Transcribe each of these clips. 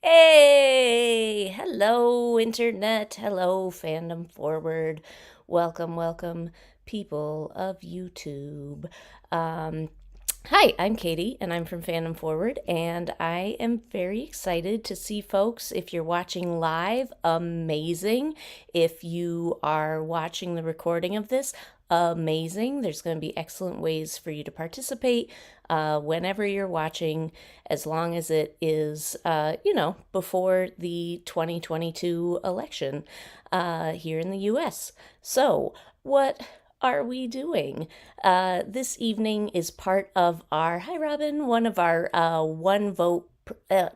Hey, hello, internet. Hello, fandom forward. Welcome, welcome, people of YouTube. Um, Hi, I'm Katie, and I'm from Fandom Forward, and I am very excited to see folks. If you're watching live, amazing. If you are watching the recording of this, amazing. There's going to be excellent ways for you to participate whenever you're watching, as long as it is, before the 2022 election here in the US. So, what are we doing? This evening is part of our, hi Robin, one of our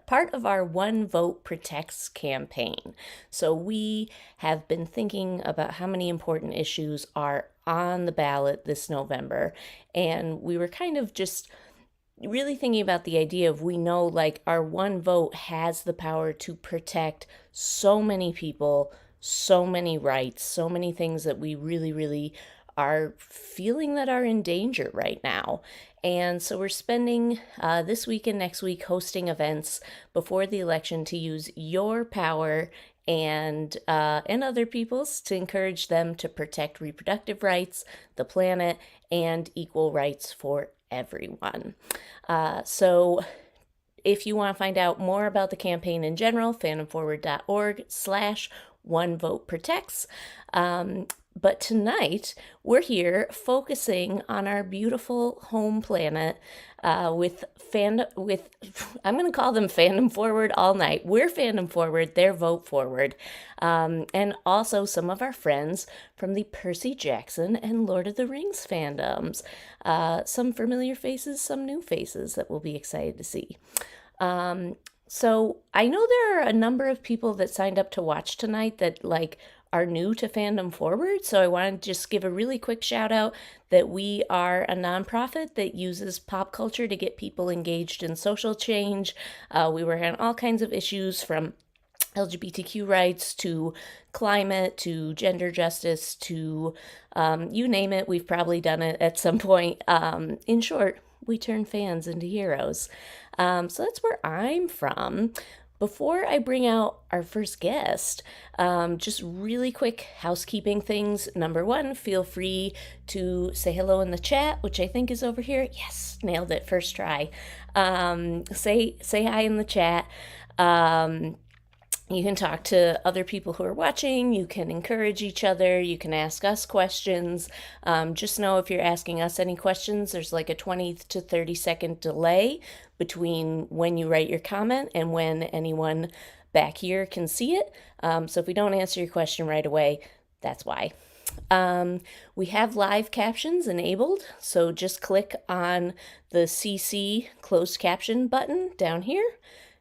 part of our One Vote Protects campaign. So we have been thinking about how many important issues are on the ballot this November, and we were kind of just really thinking about the idea of, we know like our one vote has the power to protect so many people, so many rights, so many things that we really, really are feeling that are in danger right now. And so we're spending this week and next week hosting events before the election to use your power and other people's to encourage them to protect reproductive rights, the planet, and equal rights for everyone. So if you want to find out more about the campaign in general, fandomforward.org/onevoteprotects. But tonight, we're here focusing on our beautiful home planet with I'm going to call them Fandom Forward all night. We're Fandom Forward, they're Vote Forward, and also some of our friends from the Percy Jackson and Lord of the Rings fandoms. Some familiar faces, some new faces that we'll be excited to see. So I know there are a number of people that signed up to watch tonight that are new to Fandom Forward. So I want to just give a really quick shout out that we are a nonprofit that uses pop culture to get people engaged in social change. We work on all kinds of issues from LGBTQ rights to climate to gender justice to you name it, we've probably done it at some point. In short, we turn fans into heroes. So that's where I'm from. Before I bring out our first guest, just really quick housekeeping things. Number one, feel free to say hello in the chat, which I think is over here. Yes, nailed it, first try. Say hi in the chat. Um, you can talk to other people who are watching. You can encourage each other. You can ask us questions. Just know if you're asking us any questions, there's like a 20 to 30-second delay between when you write your comment and when anyone back here can see it. So if we don't answer your question right away, that's why. We have live captions enabled, so just click on the CC closed caption button down here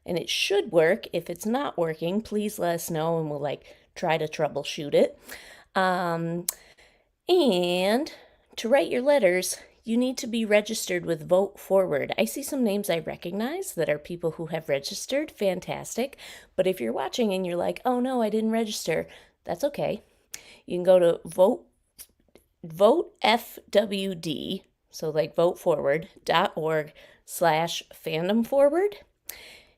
and it should work. If it's not working, please let us know and we'll try to troubleshoot it. And to write your letters, you need to be registered with Vote Forward. I see some names I recognize that are people who have registered. Fantastic. But if you're watching and you're like, oh no, I didn't register, that's okay. You can go to vote FWD, so like voteforward.org/fandom forward.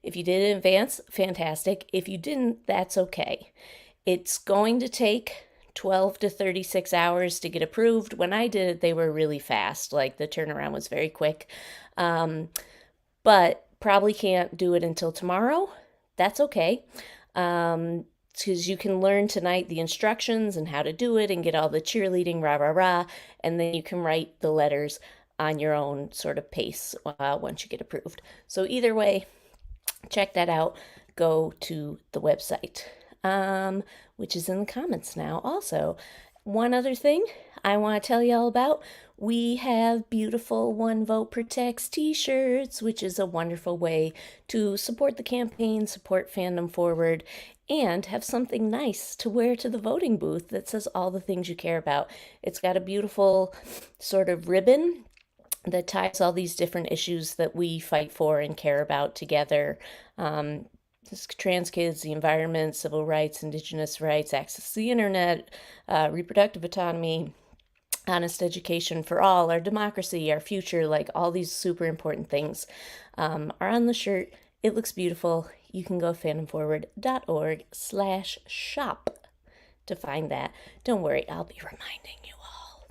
If you did it in advance, fantastic. If you didn't, that's okay. It's going to take 12 to 36 hours to get approved. When I did it, they were really fast. Like the turnaround was very quick. But probably can't do it until tomorrow. That's okay. Because you can learn tonight the instructions and how to do it and get all the cheerleading, rah, rah, rah. And then you can write the letters on your own sort of pace once you get approved. So either way, check that out. Go to the website, which is in the comments now. Also, one other thing I want to tell you all about, we have beautiful One Vote Protects t-shirts, which is a wonderful way to support the campaign, support Fandom Forward, and have something nice to wear to the voting booth that says all the things you care about. It's got a beautiful sort of ribbon that ties all these different issues that we fight for and care about together. Trans kids, the environment, civil rights, indigenous rights, access to the internet, reproductive autonomy, honest education for all, our democracy, our future, like all these super important things are on the shirt. It looks beautiful. you can go fandomforward.org/shop to find that. Don't worry, I'll be reminding you all.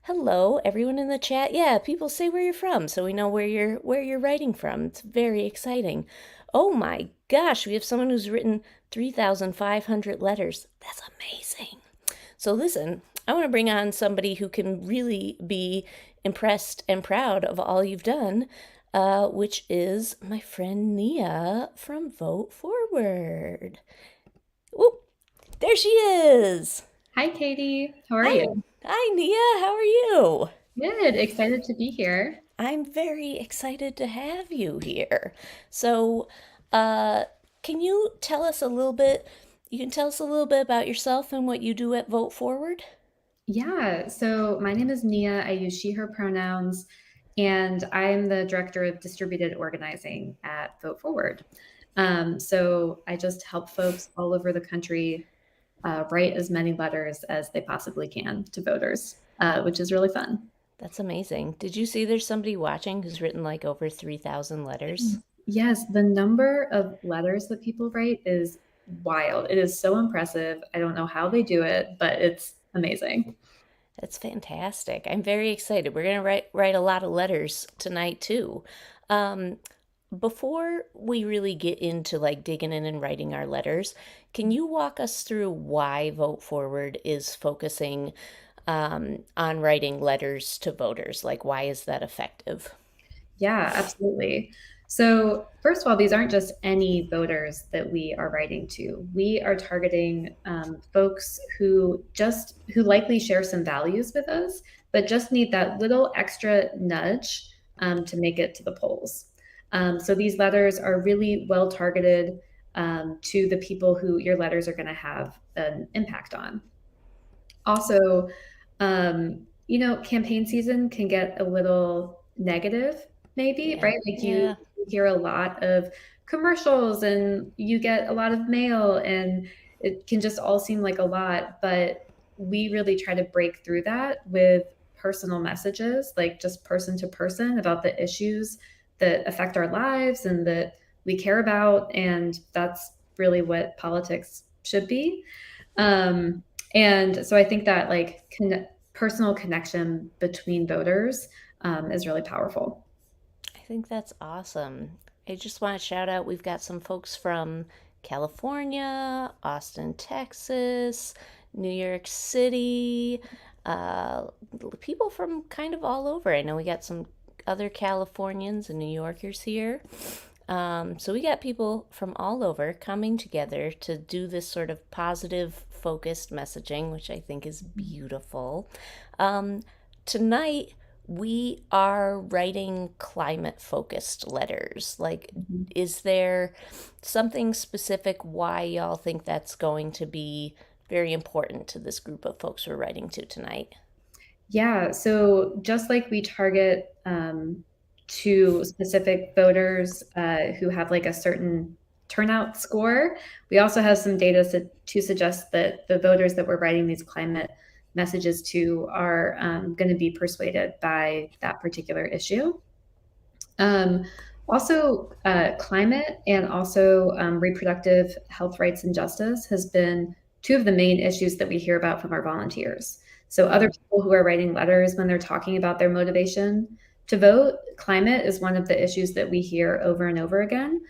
Hello, everyone in the chat. Yeah, people say where you're from, so we know where you're writing from. It's very exciting. Oh my gosh, we have someone who's written 3,500 letters. That's amazing. So listen, I want to bring on somebody who can really be impressed and proud of all you've done, which is my friend Nia from Vote Forward. Whoop, there she is. Hi, Katie. How are Hi, you? hi, Nia. How are you? Good. Excited to be here. I'm very excited to have you here. So, uh, can you tell us a little bit? You can tell us a little bit about yourself and what you do at Vote Forward? Yeah, so my name is Nia. I use she, her pronouns, and I'm the director of distributed organizing at Vote Forward. So I just help folks all over the country write as many letters as they possibly can to voters, which is really fun. That's amazing. Did you see there's somebody watching who's written like over 3,000 letters? Yes, the number of letters that people write is wild. It is so impressive. I don't know how they do it, but it's amazing. That's fantastic. I'm very excited. We're gonna write a lot of letters tonight too. Um, Before we really get into like digging in and writing our letters, can you walk us through why Vote Forward is focusing on writing letters to voters? Like, why is that effective? Yeah, absolutely. So, first of all, these aren't just any voters that we are writing to. We are targeting folks who likely share some values with us, but just need that little extra nudge to make it to the polls. So these letters are really well targeted to the people who your letters are going to have an impact on. Also, campaign season can get a little negative, maybe, Yeah, right? Like yeah. you hear a lot of commercials and you get a lot of mail, and it can just all seem like a lot. But we really try to break through that with personal messages, like just person to person about the issues that affect our lives and that we care about. And that's really what politics should be. Um, and so I think that personal connection between voters is really powerful. I think that's awesome. I just want to shout out we've got some folks from California, Austin, Texas, New York City, uh, people from kind of all over. I know we got some other Californians and New Yorkers here. So we got people from all over coming together to do this sort of positive, focused messaging, which I think is beautiful. Um, Tonight, we are writing climate focused letters. Like, Mhm. is there something specific why y'all think that's going to be very important to this group of folks we're writing to tonight? Yeah, so just like we target to specific voters who have like a certain turnout score, we also have some data to suggest that the voters that we're writing these climate messages to are going to be persuaded by that particular issue. Um, Also, climate and also reproductive health rights and justice has been two of the main issues that we hear about from our volunteers. So, other Mm, people who are writing letters when they're talking about their motivation to vote, climate is one of the issues that we hear over and over again.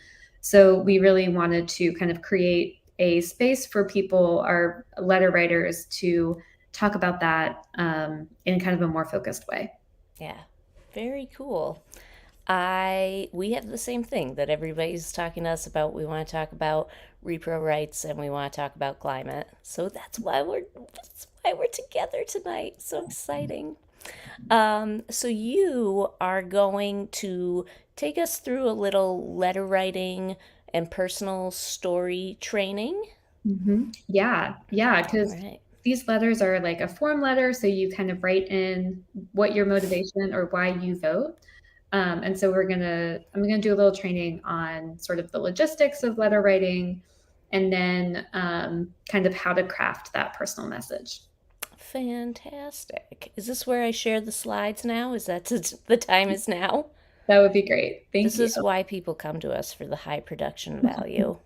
So, we really wanted to kind of create a space for people, our letter writers, to talk about that in kind of a more focused way. yeah, very cool. We have the same thing that everybody's talking to us about. We want to talk about repro rights and we want to talk about climate. So that's why we're together tonight. So exciting. So you are going to take us through a little letter writing and personal story training. Yeah, All because right. these letters are like a form letter, so you kind of write in what your motivation or why you vote. And so I'm gonna do a little training on sort of the logistics of letter writing, and then kind of how to craft that personal message. Fantastic. Is this where I share the slides now? Is that the time is now? That would be great. Thank This you. is why people come to us, for the high production value.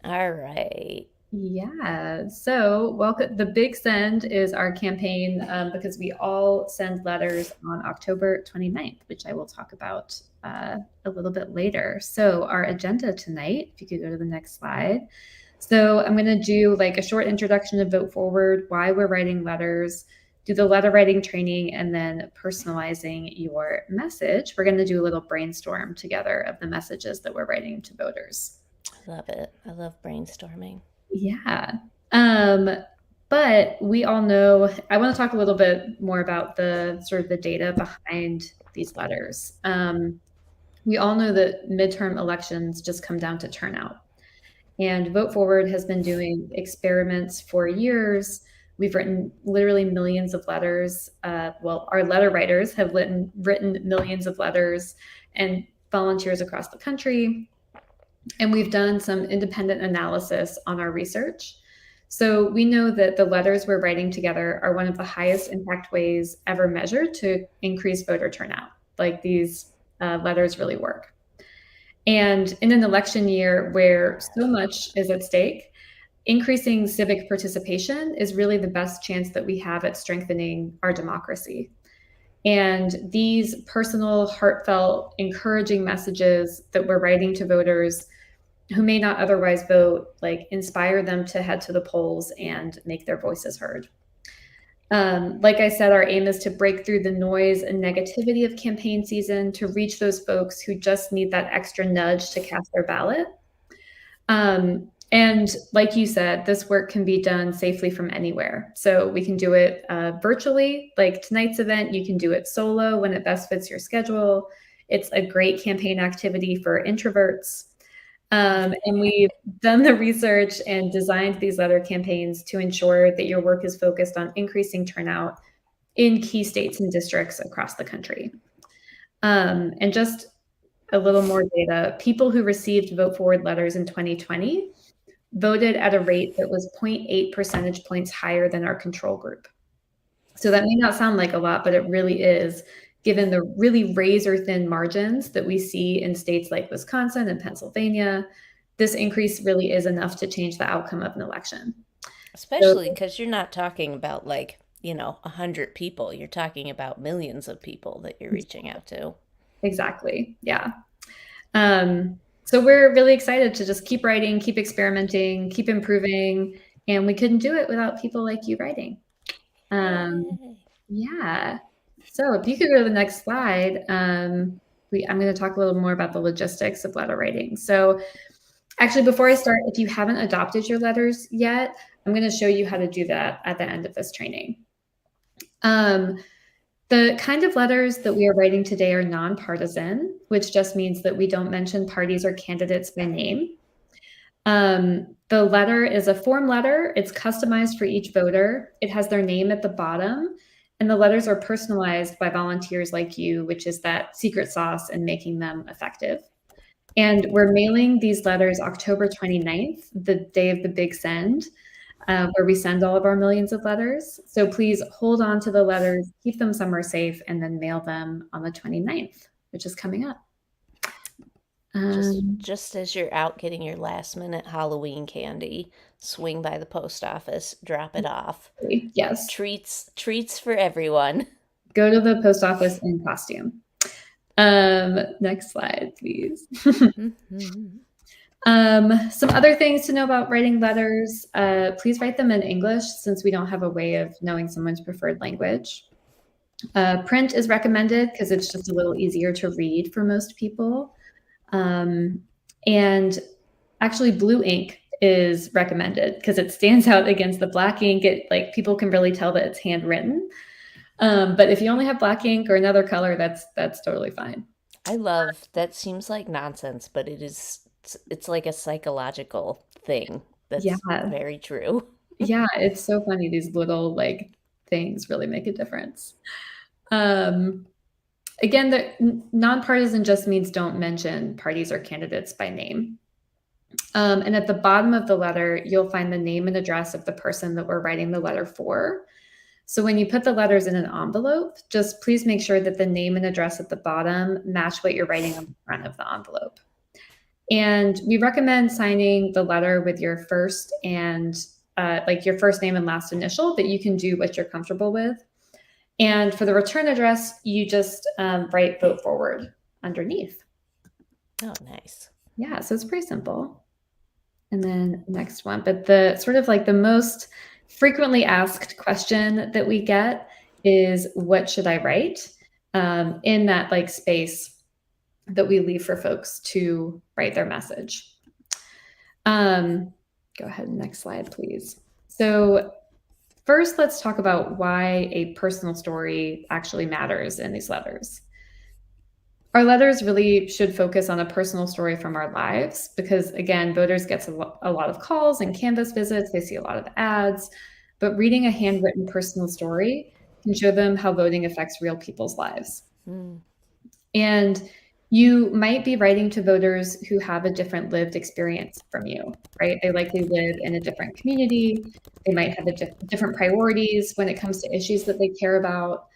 All right. Yeah. So, welcome. The Big Send is our campaign because we all send letters on October 29th, which I will talk about a little bit later. So, our agenda tonight, if you could go to the next slide. So, I'm going to do like a short introduction to Vote Forward, why we're writing letters, do the letter writing training, and then personalizing your message. We're going to do a little brainstorm together of the messages that we're writing to voters. I love it. I love brainstorming. Yeah. But we all know, I want to talk a little bit more about the sort of the data behind these letters. We all know that midterm elections just come down to turnout. And Vote Forward has been doing experiments for years. We've written literally millions of letters. Well, our letter writers have written millions of letters, and volunteers across the country. And we've done some independent analysis on our research. So we know that the letters we're writing together are one of the highest impact ways ever measured to increase voter turnout. Like these letters really work. And in an election year where so much is at stake, increasing civic participation is really the best chance that we have at strengthening our democracy. And these personal, heartfelt, encouraging messages that we're writing to voters who may not otherwise vote, like inspire them to head to the polls and make their voices heard. Like I said, our aim is to break through the noise and negativity of campaign season to reach those folks who just need that extra nudge to cast their ballot. And like you said, this work can be done safely from anywhere. So we can do it virtually, like tonight's event. You can do it solo when it best fits your schedule. It's a great campaign activity for introverts. And we've done the research and designed these letter campaigns to ensure that your work is focused on increasing turnout in key states and districts across the country. And just a little more data, people who received Vote Forward letters in 2020 voted at a rate that was 0.8 percentage points higher than our control group. So that may not sound like a lot, but it really is, given the really razor-thin margins that we see in states like Wisconsin and Pennsylvania. This increase really is enough to change the outcome of an election. Especially because you're not talking about 100 people. You're talking about millions of people that you're reaching out to. Exactly. Yeah. So we're really excited to just keep writing, keep experimenting, keep improving, and we couldn't do it without people like you writing. Yeah. So if you could go to the next slide, I'm going to talk a little more about the logistics of letter writing. So actually, before I start, if you haven't adopted your letters yet, I'm going to show you how to do that at the end of this training. The kind of letters that we are writing today are nonpartisan, which just means that we don't mention parties or candidates by name. The letter is a form letter. It's customized for each voter. It has their name at the bottom, and the letters are personalized by volunteers like you, which is that secret sauce in making them effective. And we're mailing these letters October 29th, the day of the Big Send, where we send all of our millions of letters. So please hold on to the letters, keep them somewhere safe, and then mail them on the 29th, which is coming up. Just as you're out getting your last minute Halloween candy, swing by the post office, drop it off. Yes. Treats for everyone. Go to the post office in costume. Next slide, please. Some other things to know about writing letters. Please write them in English, since we don't have a way of knowing someone's preferred language. Print is recommended because it's just a little easier to read for most people. And actually blue ink is recommended because it stands out against the black ink. People can really tell that it's handwritten. But if you only have black ink or another color, that's totally fine. I love that. Seems like nonsense, but it's like a psychological thing. That's very true. Yeah, it's so funny. These little things really make a difference. Again, the nonpartisan just means don't mention parties or candidates by name. And at the bottom of the letter, you'll find the name and address of the person that we're writing the letter for. So when you put the letters in an envelope, just please make sure that the name and address at the bottom match what you're writing on the front of the envelope. And we recommend signing the letter with your first and like your first name and last initial, but you can do what you're comfortable with. And for the return address, you just write vote forward underneath. Oh, nice. Yeah, so it's pretty simple. And then next one, but the sort of like the most frequently asked question that we get is, what should I write? In that like space that we leave for folks to write their message. Go ahead, next slide, please. So first, let's talk about why a personal story actually matters in these letters. Our letters really should focus on a personal story from our lives because, again, voters get a lot of calls and Canvas visits. They see a lot of ads, but reading a handwritten personal story can show them how voting affects real people's lives. And you might be writing to voters who have a different lived experience from you, right? They likely live in a different community. They might have different priorities when it comes to issues that they care about.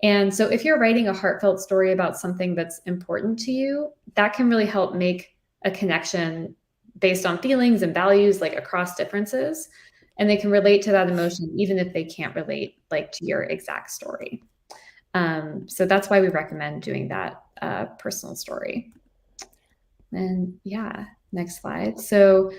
And so if you're writing a heartfelt story about something that's important to you, that can really help make a connection based on feelings and values, like across differences. And they can relate to that emotion, even if they can't relate like to your exact story. So that's why we recommend doing that personal story. And yeah, next slide. So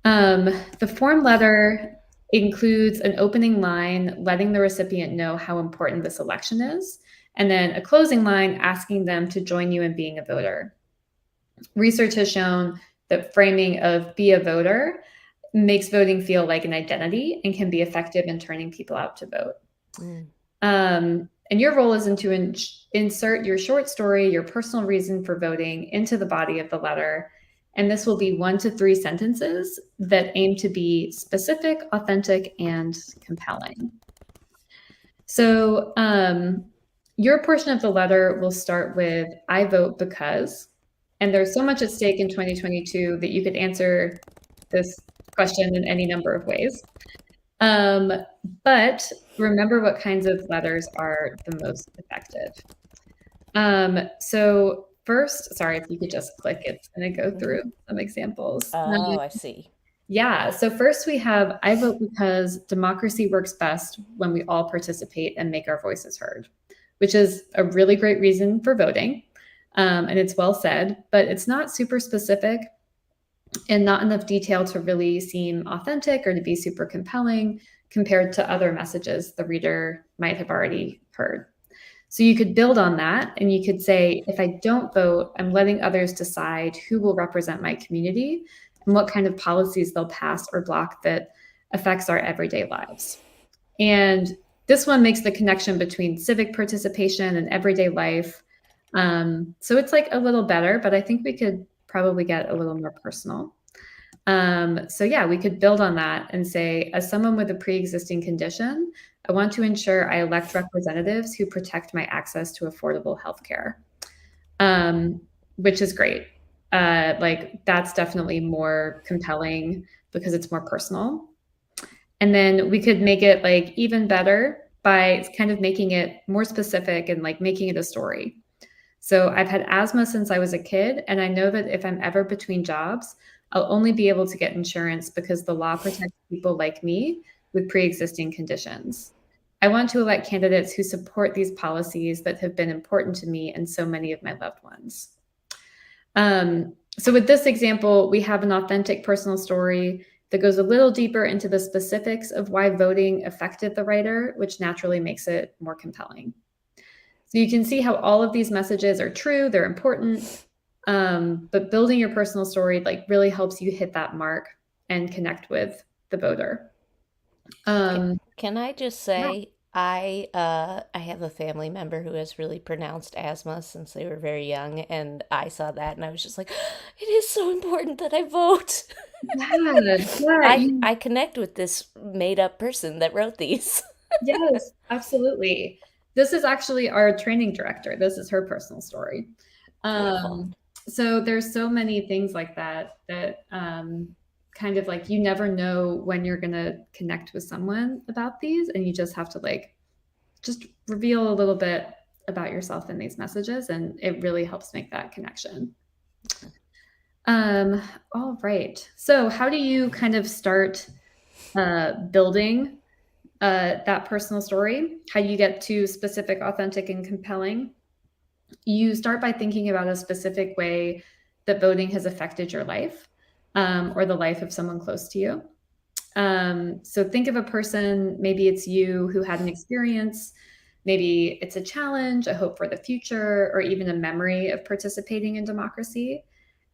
the form letter includes an opening line letting the recipient know how important this election is, and then a closing line asking them to join you in being a voter. Research has shown that framing of "be a voter" makes voting feel like an identity and can be effective in turning people out to vote. And your role is to insert your short story, your personal reason for voting, into the body of the letter. And this will be 1 to 3 sentences that aim to be specific, authentic, and compelling. So your portion of the letter will start with, "I vote because," and there's so much at stake in 2022 that you could answer this question in any number of ways. But remember what kinds of letters are the most effective. So first, sorry, if you could just click, it's going to go through some examples. Oh, I see. Yeah. So first we have, "I vote because democracy works best when we all participate and make our voices heard," which is a really great reason for voting. And it's well said, but it's not super specific and not enough detail to really seem authentic or to be super compelling compared to other messages the reader might have already heard. So you could build on that and you could say, "If I don't vote, I'm letting others decide who will represent my community and what kind of policies they'll pass or block that affects our everyday lives." And this one makes the connection between civic participation and everyday life. So it's like a little better, but I think we could probably get a little more personal. So yeah, we could build on that and say, "As someone with a pre-existing condition, I want to ensure I elect representatives who protect my access to affordable healthcare," which is great. Like that's definitely more compelling because it's more personal. And then we could make it like even better by kind of making it more specific and like making it a story. So I've had asthma since I was a kid, and I know that if I'm ever between jobs, I'll only be able to get insurance because the law protects people like me with pre-existing conditions. I want to elect candidates who support these policies that have been important to me and so many of my loved ones. So with this example, we have an authentic personal story that goes a little deeper into the specifics of why voting affected the writer, which naturally makes it more compelling. So you can see how all of these messages are true, they're important, but building your personal story like really helps you hit that mark and connect with the voter. Can I just say I have a family member who has really pronounced asthma since they were very young, and I saw that and I was just like, it is so important that I vote. I connect with this made up person that wrote these. Yes, absolutely. This is actually our training director. This is her personal story. Beautiful. So there's so many things like that that kind of like you never know when you're going to connect with someone about these, and you just have to like just reveal a little bit about yourself in these messages, and it really helps make that connection. All right. So, how do you kind of start building that personal story? How do you get to specific, authentic, and compelling? You start by thinking about a specific way that voting has affected your life, or the life of someone close to you. So think of a person, maybe it's you who had an experience, maybe it's a challenge, a hope for the future, or even a memory of participating in democracy.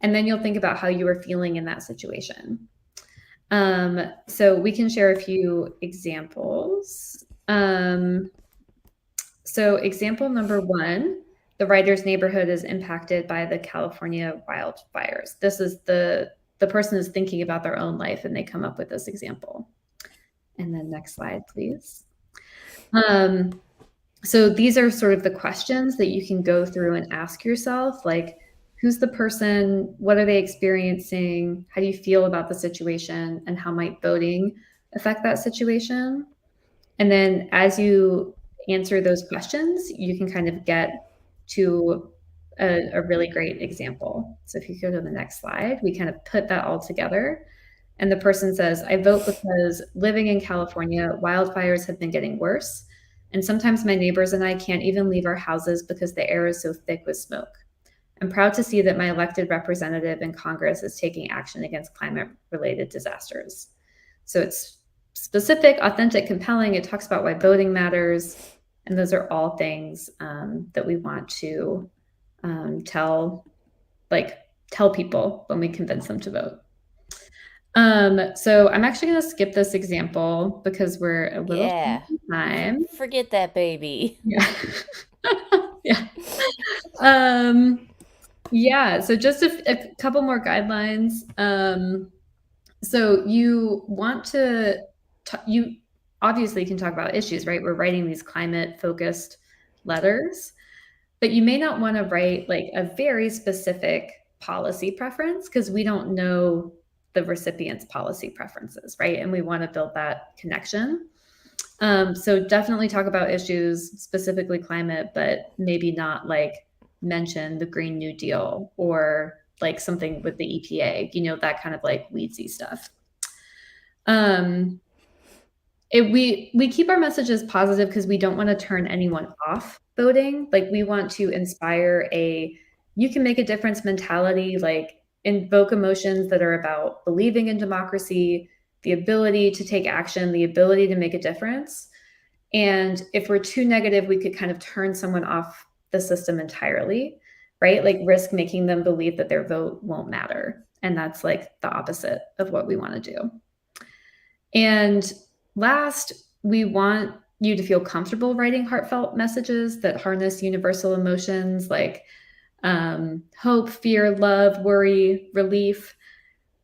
And then you'll think about how you were feeling in that situation. So we can share a few examples. So example number one, the writer's neighborhood is impacted by the California wildfires. This is the person is thinking about their own life and they come up with this example. And then next slide, please. So these are sort of the questions that you can go through and ask yourself, like, who's the person? What are they experiencing? How do you feel about the situation? And how might voting affect that situation? And then as you answer those questions, you can kind of get to a really great example. So if you go to the next slide, we kind of put that all together. And the person says, I vote because living in California, wildfires have been getting worse. And sometimes my neighbors and I can't even leave our houses because the air is so thick with smoke. I'm proud to see that my elected representative in Congress is taking action against climate-related disasters. So it's specific, authentic, compelling. It talks about why voting matters. And those are all things that we want to tell people when we convince them to vote. So I'm actually going to skip this example because we're a little Yeah. time. Forget that baby. Yeah. Yeah. Yeah. So just a couple more guidelines. So you want to, you obviously can talk about issues, right? We're writing these climate focused letters, but you may not want to write like a very specific policy preference because we don't know the recipient's policy preferences, right? And we want to build that connection. So definitely talk about issues, specifically climate, but maybe not like mention the Green New Deal or like something with the EPA, that kind of like weedsy stuff. We keep our messages positive because we don't want to turn anyone off voting. Like we want to inspire you can make a difference mentality, like invoke emotions that are about believing in democracy, the ability to take action, the ability to make a difference. And if we're too negative, we could kind of turn someone off the system entirely, right? Like risk making them believe that their vote won't matter. And that's like the opposite of what we want to do. And last, we want you to feel comfortable writing heartfelt messages that harness universal emotions like hope, fear, love, worry, relief.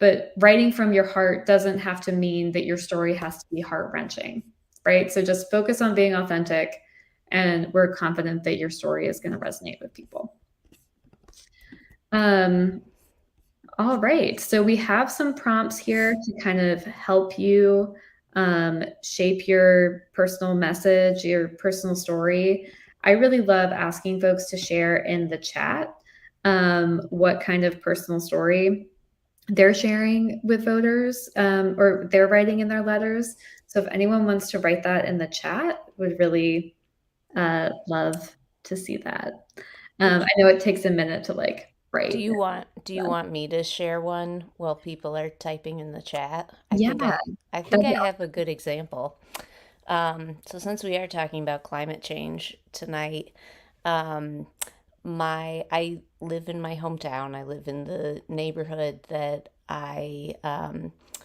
But writing from your heart doesn't have to mean that your story has to be heart-wrenching, right? So just focus on being authentic, and we're confident that your story is going to resonate with people. All right, so we have some prompts here to kind of help you shape your personal message, your personal story. I really love asking folks to share in the chat what kind of personal story they're sharing with voters or they're writing in their letters. So if anyone wants to write that in the chat, would really love to see that. I know it takes a minute to like write. Do you want me to share one while people are typing in the chat? I Yeah, think I that'd be have a good example. So since we are talking about climate change tonight, um, I live in my hometown. I live in the neighborhood that I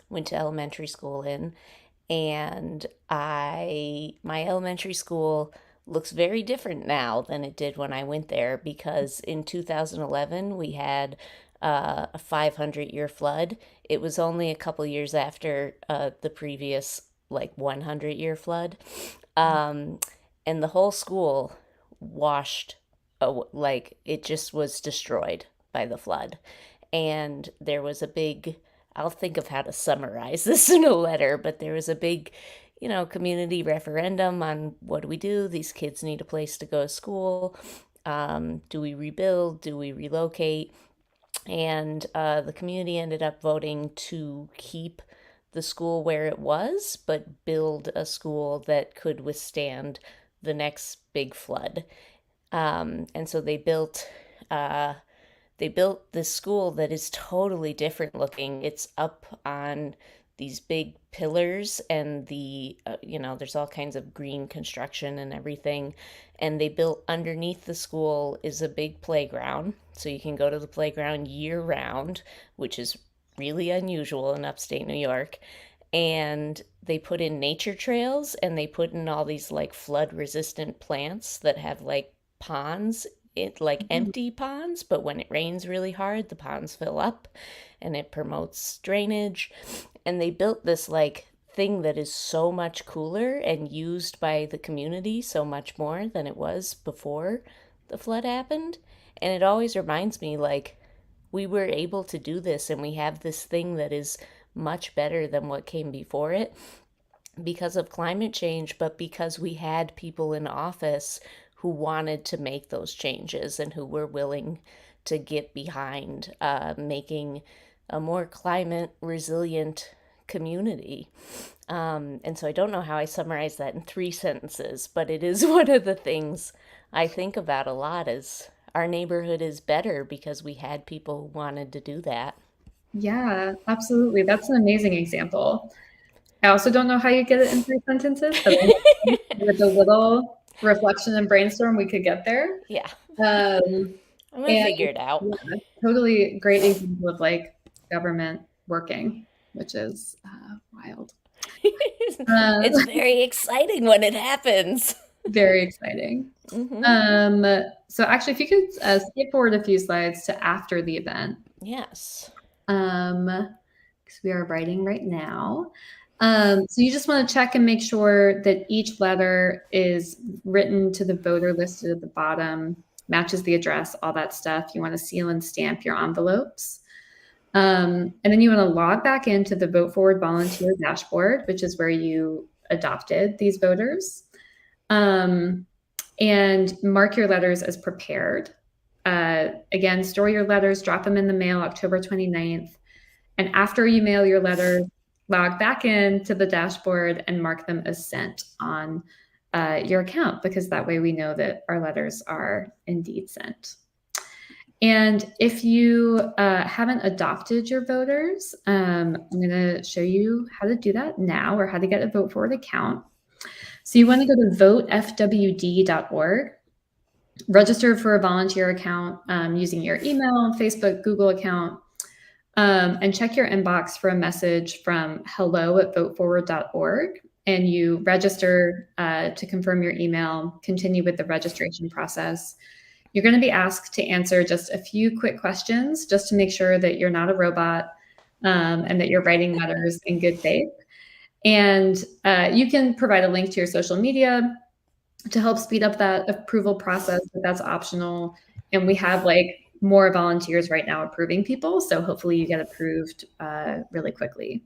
went to elementary school in, and my elementary school looks very different now than it did when I went there because in 2011 we had a 500-year flood. It was only a couple years after the previous like 100-year flood. And the whole school washed, like it just was destroyed by the flood. And there was a big, I'll think of how to summarize this in a letter, but there was a big community referendum on what do we do? These kids need a place to go to school. Do we rebuild? Do we relocate? And the community ended up voting to keep the school where it was, but build a school that could withstand the next big flood. And so they built this school that is totally different looking. It's up on these big pillars, and there's all kinds of green construction and everything. And they built underneath the school is a big playground. So you can go to the playground year round, which is really unusual in upstate New York. And they put in nature trails, and they put in all these like flood resistant plants that have like ponds, like Mhm. empty ponds, but when it rains really hard, the ponds fill up and it promotes drainage. And they built this like thing that is so much cooler and used by the community so much more than it was before the flood happened. And it always reminds me like we were able to do this, and we have this thing that is much better than what came before it because of climate change, but because we had people in office who wanted to make those changes and who were willing to get behind making a more climate resilient community. And so I don't know how I summarize that in 3 sentences, but it is one of the things I think about a lot is our neighborhood is better because we had people who wanted to do that. Yeah, absolutely. That's an amazing example. I also don't know how you get it in 3 sentences, but I think with a little reflection and brainstorm, we could get there. Yeah, Um, I'm gonna and figure it out. yeah, totally great example of like government working, which is wild. It's Uh, very exciting when it happens. very exciting. Hmm. Um, so actually, if you could skip forward a few slides to after the event, Yes. because we are writing right now. So you just want to check and make sure that each letter is written to the voter listed at the bottom, matches the address, all that stuff. You want to seal and stamp your envelopes. And then you want to log back into the Vote Forward volunteer dashboard, which is where you adopted these voters. And mark your letters as prepared. Again, store your letters, drop them in the mail October 29th. And after you mail your letters, log back in to the dashboard and mark them as sent on your account, because that way we know that our letters are indeed sent. And if you haven't adopted your voters, I'm going to show you how to do that now, or how to get a Vote Forward account. So you want to go to votefwd.org, register for a volunteer account using your email, Facebook, Google account, and check your inbox for a message from hello@voteforward.org. And you register to confirm your email, continue with the registration process. You're going to be asked to answer just a few quick questions just to make sure that you're not a robot and that you're writing letters in good faith. And you can provide a link to your social media to help speed up that approval process, but that's optional. And we have like more volunteers right now approving people, so hopefully you get approved really quickly.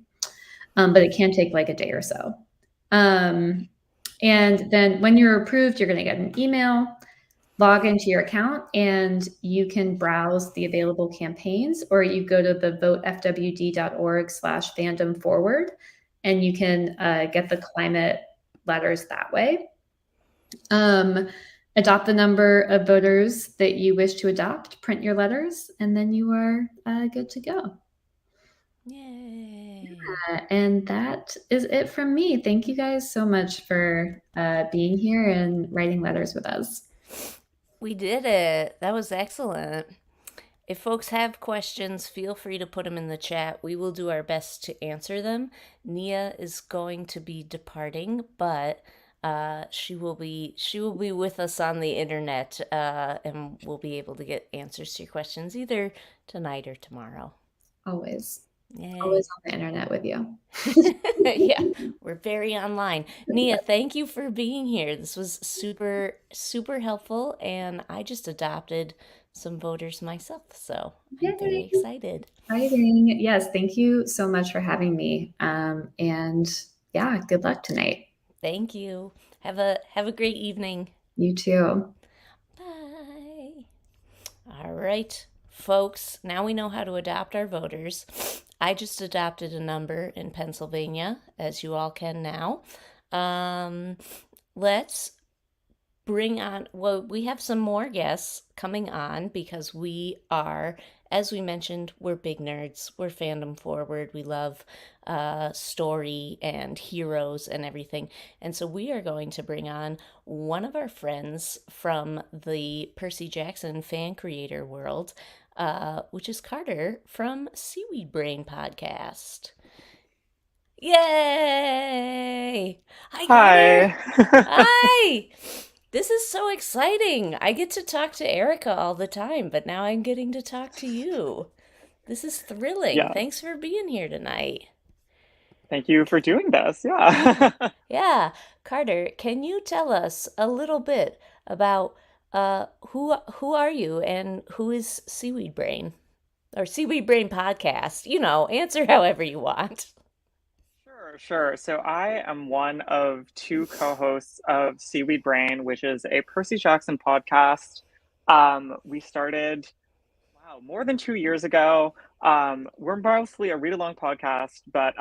But it can take like a day or so. And then when you're approved, you're going to get an email, log into your account, and you can browse the available campaigns, or you go to the votefwd.org/fandom forward, and you can get the climate letters that way. Adopt the number of voters that you wish to adopt, print your letters, and then you are good to go. Yay. And that is it from me. Thank you guys so much for being here and writing letters with us. We did it. That was excellent. If folks have questions, feel free to put them in the chat. We will do our best to answer them. Nia is going to be departing, but she will be with us on the internet, and we'll be able to get answers to your questions either tonight or tomorrow. Always, Yay. always on the internet with you. Yeah, we're very online. Nia, thank you for being here. This was super, super helpful, and I just adopted some voters myself, so I'm very Yay! excited. Exciting. Yes, thank you so much for having me. And Yeah, good luck tonight. Thank you. Have a great evening. You too. Bye. All right, folks, now we know how to adopt our voters. I just adopted a number in Pennsylvania, as you all can now. Um, let's bring on, well, we have some more guests coming on because we are, as we mentioned, we're big nerds. We're fandom forward. We love story and heroes and everything. And so we are going to bring on one of our friends from the Percy Jackson fan creator world, which is Carter from Seaweed Brain Podcast. Yay! Hi, Carter. Hi. Hi. This is so exciting. I get to talk to Erica all the time, but now I'm getting to talk to you. This is thrilling. Yeah, Thanks for being here tonight. thank you for doing this. Yeah. Yeah. Yeah. Carter, can you tell us a little bit about who are you and who is Seaweed Brain? Or Seaweed Brain Podcast? Answer however you want. Sure, sure. So I am one of two co-hosts of Seaweed Brain, which is a Percy Jackson podcast. We started, wow, more than 2 years ago. We're mostly a read-along podcast, but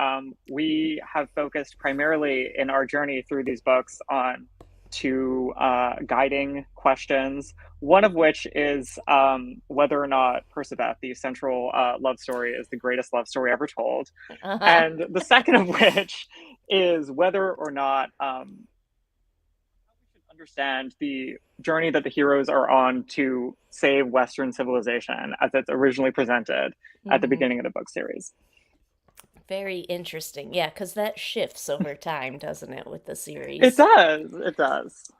we have focused primarily in our journey through these books on two guiding questions. One of which is whether or not Percabeth, the central love story, is the greatest love story ever told, Uh-huh. and the second of which is whether or not we should understand the journey that the heroes are on to save Western civilization as it's originally presented at the Hmm. beginning of the book series. Very interesting. Yeah, because that shifts over time, doesn't it, with the It series? does. It does.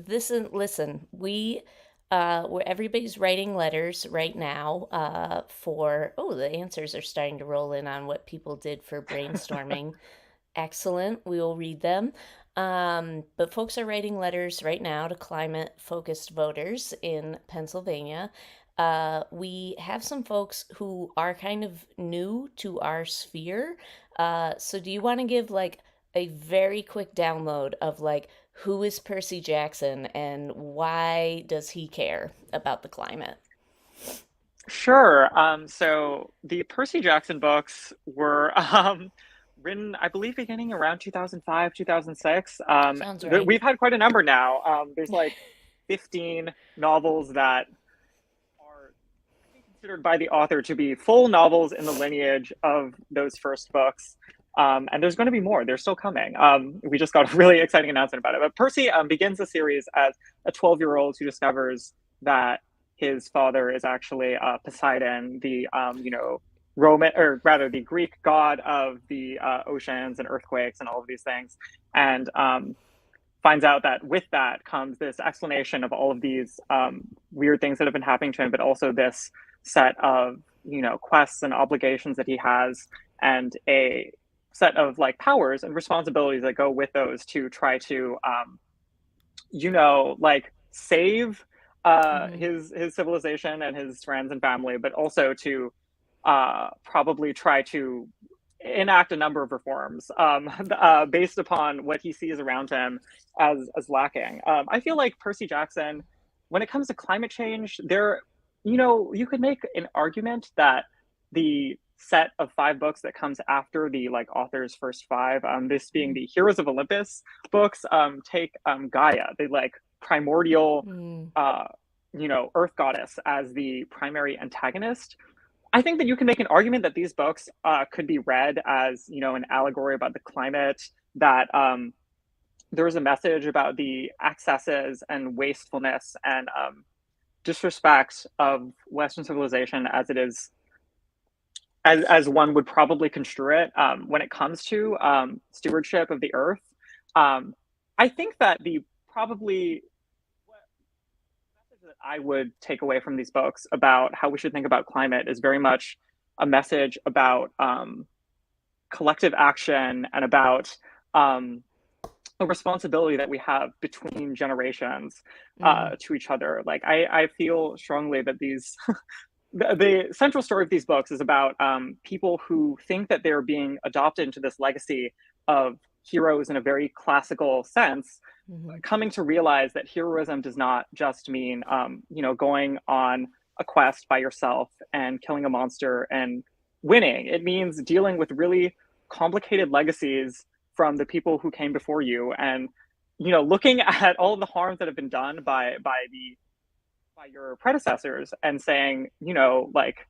Listen, where everybody's writing letters right now, the answers are starting to roll in on what people did for brainstorming. Excellent. We will read them. But folks are writing letters right now to climate focused voters in Pennsylvania. We have some folks who are kind of new to our sphere. So do you want to give like a very quick download of like who is Percy Jackson and why does he care about the climate? Sure. So the Percy Jackson books were written, I believe, beginning around 2005, 2006. Sounds right. We've had quite a number now. There's like 15 novels that are, I think, considered by the author to be full novels in the lineage of those first books. And there's going to be more. They're still coming. We just got a really exciting announcement about it. But Percy begins the series as a 12-year-old who discovers that his father is actually Poseidon, the Roman, or rather the Greek god of the oceans and earthquakes and all of these things, and finds out that with that comes this explanation of all of these weird things that have been happening to him, but also this set of quests and obligations that he has, and a set of like powers and responsibilities that go with those to try to like save Hmm. his civilization and his friends and family, but also to probably try to enact a number of reforms based upon what he sees around him as lacking. I feel like Percy Jackson, when it comes to climate change, you could make an argument that the set of five books that comes after the like author's first five, this being the Heroes of Olympus books, take Gaia, the like primordial, Mm. uh, Earth goddess, as the primary antagonist. I think that you can make an argument that these books could be read as, an allegory about the climate, that there is a message about the excesses and wastefulness and disrespect of Western civilization as it is, as one would probably construe it when it comes to stewardship of the earth. I think that the probably message that I would take away from these books about how we should think about climate is very much a message about collective action and about um, a responsibility that we have between generations Mm. to each other. Like I feel strongly that these the central story of these books is about people who think that they're being adopted into this legacy of heroes in a very classical sense, Mhm. coming to realize that heroism does not just mean, going on a quest by yourself and killing a monster and winning. It means dealing with really complicated legacies from the people who came before you, and looking at all of the harms that have been done by your predecessors, and saying, like,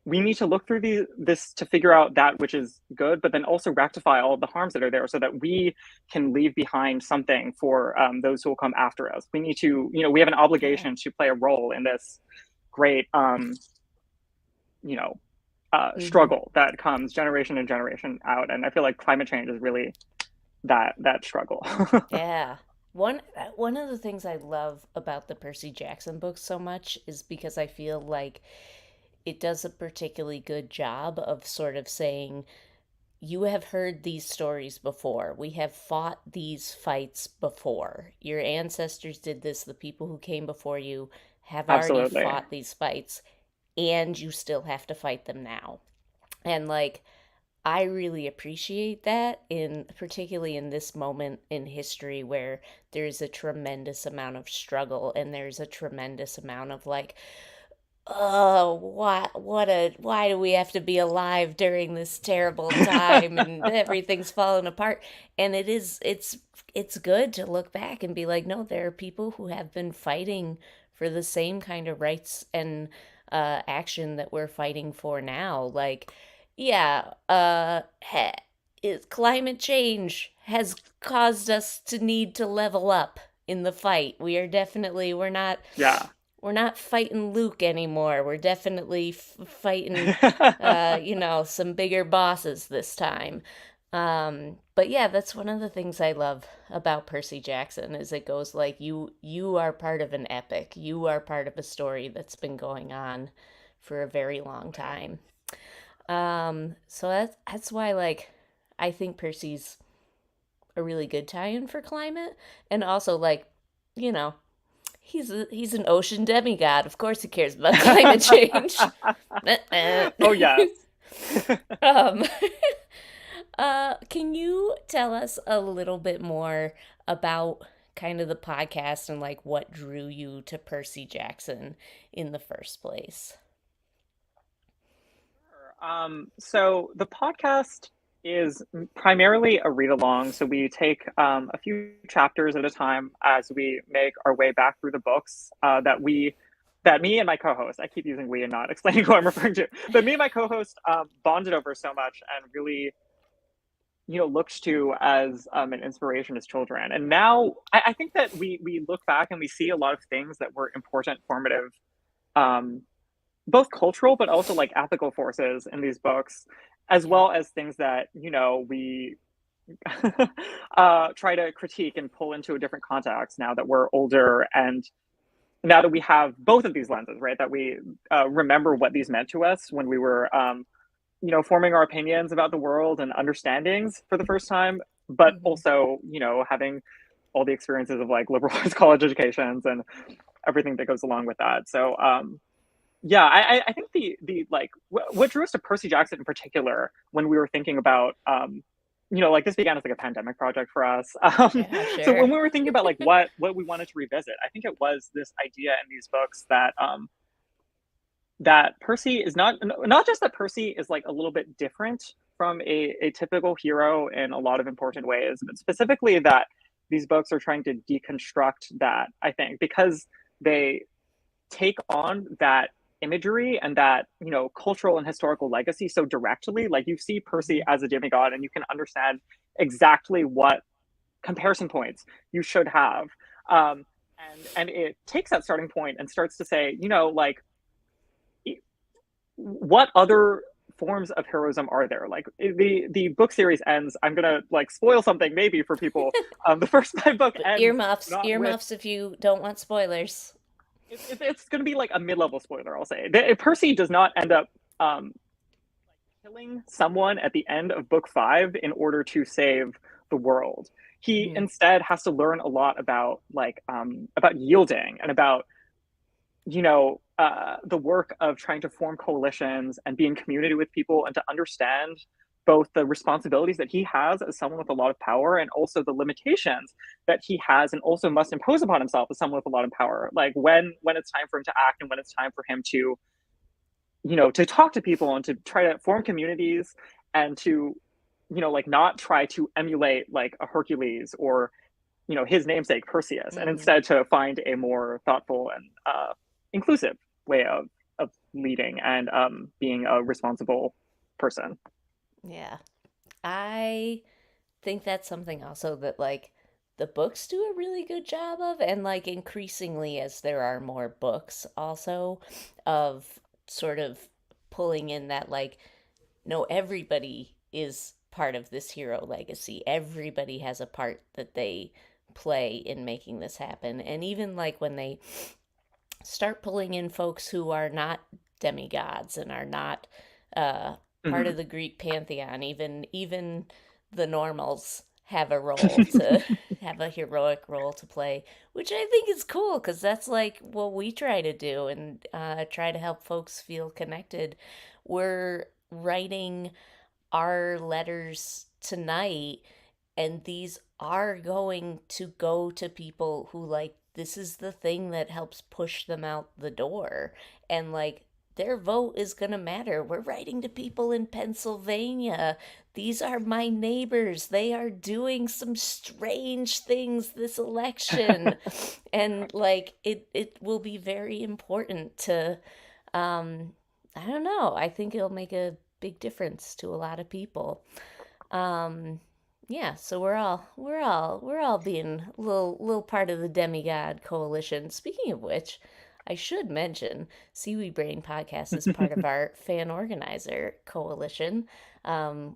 we need to look through this to figure out that which is good, but then also rectify all of the harms that are there so that we can leave behind something for those who will come after us. We need to, we have an Yeah. obligation to play a role in this great, you know, Mhm. struggle that comes generation and generation out. And I feel like climate change is really that struggle. Yeah. One of the things I love about the Percy Jackson books so much is because I feel like it does a particularly good job of sort of saying, you have heard these stories before. We have fought these fights before. Your ancestors did this. The people who came before you have already Absolutely. fought these fights, and you still have to fight them now. And like, I really appreciate that, in particularly in this moment in history where there's a tremendous amount of struggle and there's a tremendous amount of like, oh, why do we have to be alive during this terrible time and everything's falling apart? And it's good to look back and be like, no, there are people who have been fighting for the same kind of rights and action that we're fighting for now. Like, yeah, climate change has caused us to need to level up in the fight. Yeah. We're not fighting Luke anymore. We're definitely fighting, some bigger bosses this time. But yeah, that's one of the things I love about Percy Jackson is it goes like you are part of an epic. You are part of a story that's been going on for a very long time. So that's why like I think Percy's a really good tie-in for climate, and also like, you know, he's an ocean demigod. Of course he cares about climate change. Oh, yes. um, can you tell us a little bit more about kind of the podcast and like what drew you to Percy Jackson in the first place? So the podcast is primarily a read along. So we take a few chapters at a time as we make our way back through the books that me and my co-host, I keep using we and not explaining who I'm referring to, but me and my co-host bonded over so much and really, looked to as an inspiration as children. And now I think that we look back and we see a lot of things that were important, formative, um, both cultural but also like ethical forces in these books, as Yeah. well as things that we try to critique and pull into a different context now that we're older, and now that we have both of these lenses, right? That we remember what these meant to us when we were, forming our opinions about the world and understandings for the first time, but Hmm. also, having all the experiences of like liberal arts college educations and everything that goes along with that. So, yeah, I think the like what drew us to Percy Jackson in particular when we were thinking about like this began as like a pandemic project for us. Yeah, So when sure. we were thinking about like what we wanted to revisit, I think it was this idea in these books that that Percy is not just that Percy is like a little bit different from a typical hero in a lot of important ways, but specifically that these books are trying to deconstruct that, I think, because they take on that imagery and that cultural and historical legacy so directly. Like you see Percy Hmm. as a demigod and you can understand exactly what comparison points you should have, and it takes that starting point and starts to say, like, what other forms of heroism are there? Like the book series ends, I'm gonna like spoil something maybe for people. The first five book ends Earmuffs, not with earmuffs if you don't want spoilers. it's going to be like a mid-level spoiler, I'll say. Percy does not end up um, killing someone at the end of book five in order to save the world. He Hmm. instead has to learn a lot about yielding and about the work of trying to form coalitions and be in community with people and to understand both the responsibilities that he has as someone with a lot of power and also the limitations that he has and also must impose upon himself as someone with a lot of power. Like when it's time for him to act and when it's time for him to, to talk to people and to try to form communities and to, like not try to emulate like a Hercules or, his namesake Perseus, and instead to find a more thoughtful and inclusive way of leading and being a responsible person. Yeah. I think that's something also that like the books do a really good job of, and like increasingly as there are more books also of sort of pulling in that like no, everybody is part of this hero legacy. Everybody has a part that they play in making this happen. And even like when they start pulling in folks who are not demigods and are not uh, part Mm-hmm. of the Greek pantheon, even the normals have a role to have a heroic role to play, which I think is cool because that's like what we try to do and try to help folks feel connected. We're writing our letters tonight, and these are going to go to people who like this is the thing that helps push them out the door, and like their vote is going to matter. We're writing to people in Pennsylvania. These are my neighbors. They are doing some strange things this election. And like it will be very important to um I don't know. I think it'll make a big difference to a lot of people. Um, yeah, so we're all being a little part of the demigod coalition. Speaking of which, I should mention Seaweed Brain Podcast is part of our fan organizer coalition.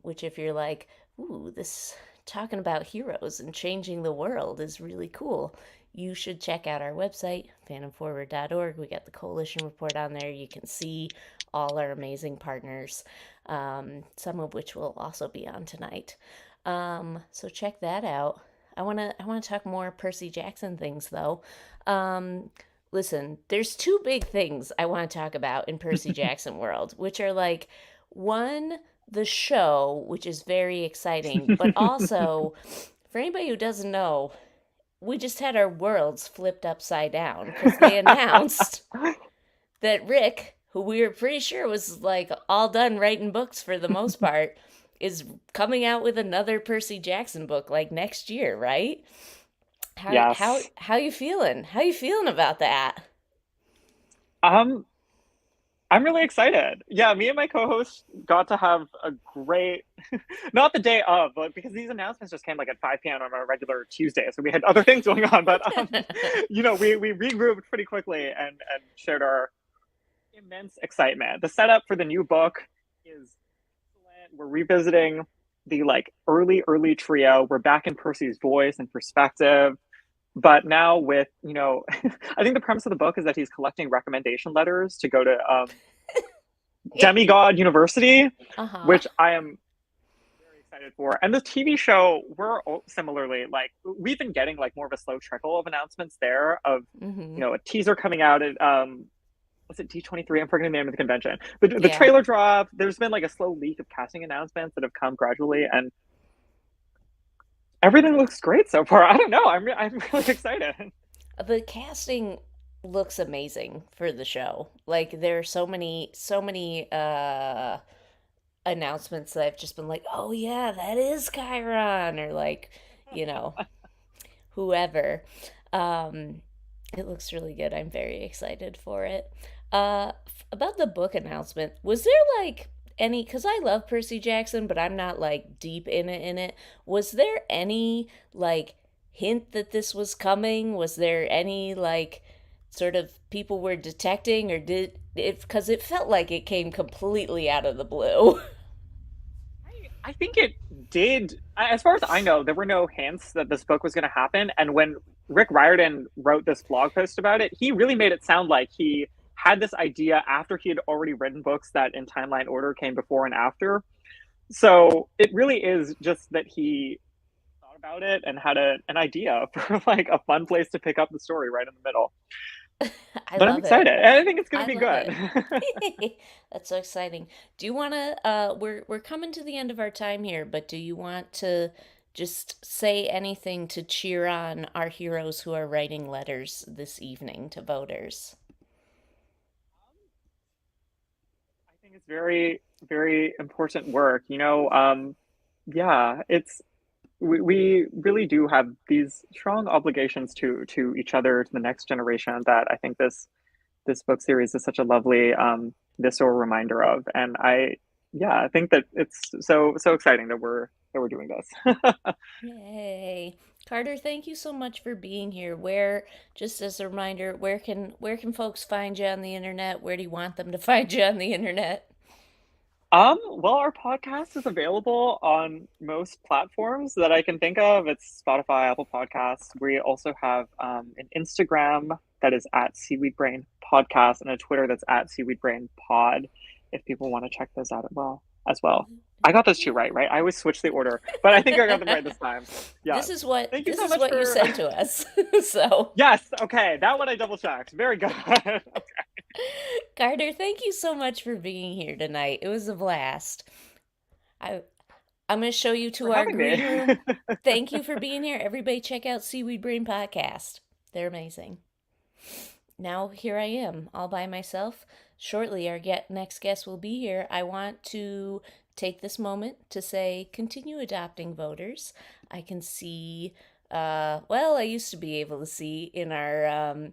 Which if you're like, ooh, this talking about heroes and changing the world is really cool. You should check out our website, fandomforward.org. We got the coalition report on there. You can see all our amazing partners, some of which will also be on tonight. So check that out. I wanna talk more Percy Jackson things though. Um, Listen, there's two big things I want to talk about in Percy Jackson world, which are like one, the show, which is very exciting, but also for anybody who doesn't know, we just had our worlds flipped upside down because they announced that Rick, who we were pretty sure was like all done writing books for the most part, is coming out with another Percy Jackson book like next year, right? How how Yes. how you feeling? How you feeling about that? Um, I'm really excited. Yeah, me and my co-host got to have a great, not the day of, but because these announcements just came like at 5 p.m. on a regular Tuesday, so we had other things going on. But we regrouped pretty quickly and shared our immense excitement. The setup for the new book is excellent. We're revisiting the like early trio. We're back in Percy's voice and perspective. But now with, I think the premise of the book is that he's collecting recommendation letters to go to Demigod University, Uh-huh. which I am very excited for. And the TV show, we're similarly like we've been getting like more of a slow trickle of announcements there of, Mm-hmm. a teaser coming out at was it D23? I'm forgetting the name of the convention. The Yeah. trailer drop. There's been like a slow leak of casting announcements that have come gradually, and everything looks great so far. I don't know. I'm really excited. The casting looks amazing for the show. Like there are so many announcements that I've just been like, "Oh yeah, that is Chiron," or like, you know, whoever. Um, it looks really good. I'm very excited for it. About the book announcement, was there like any, because I love Percy Jackson, but I'm not like deep in it. Was there any like hint that this was coming? Was there any like sort of people were detecting, or did it, because it felt like it came completely out of the blue? I think it did. As far as I know, there were no hints that this book was going to happen. And when Rick Riordan wrote this blog post about it, he really made it sound like he had this idea after he had already written books that in timeline order came before and after. So it really is just that he thought about it and had an idea for like a fun place to pick up the story right in the middle. I But I'm love it. excited. And I think it's going I to be love good. it. That's so exciting. Do you want to we're coming to the end of our time here, but do you want to just say anything to cheer on our heroes who are writing letters this evening to voters? I think it's very, very important work. Yeah, we really do have these strong obligations to each other, to the next generation, that I think this book series is such a lovely visceral reminder of. And I think that it's so exciting that we're doing this. Yay. Carter, thank you so much for being here. Just as a reminder, where can folks find you on the internet? Where do you want them to find you on the internet? Well, our podcast is available on most platforms that I can think of. It's Spotify, Apple Podcasts. We also have an Instagram that is at Seaweed Brain Podcast, and a Twitter that's at Seaweed Brain Pod, if people want to check those out as well. I got those two right? I always switch the order, but I think I got them right this time. Yeah. Thank you This so is much what you for sent to us. So, Yes, okay. That one I double checked. Very good. Carter, thank you so much for being here tonight. It was a blast. I I'm going to show you to For our having me. green room. Thank you for being here. Everybody check out Seaweed Brain Podcast. They're amazing. Now here I am, all by myself. Shortly, our next guest will be here. I want to take this moment to say, continue adopting voters. I can see, I used to be able to see in our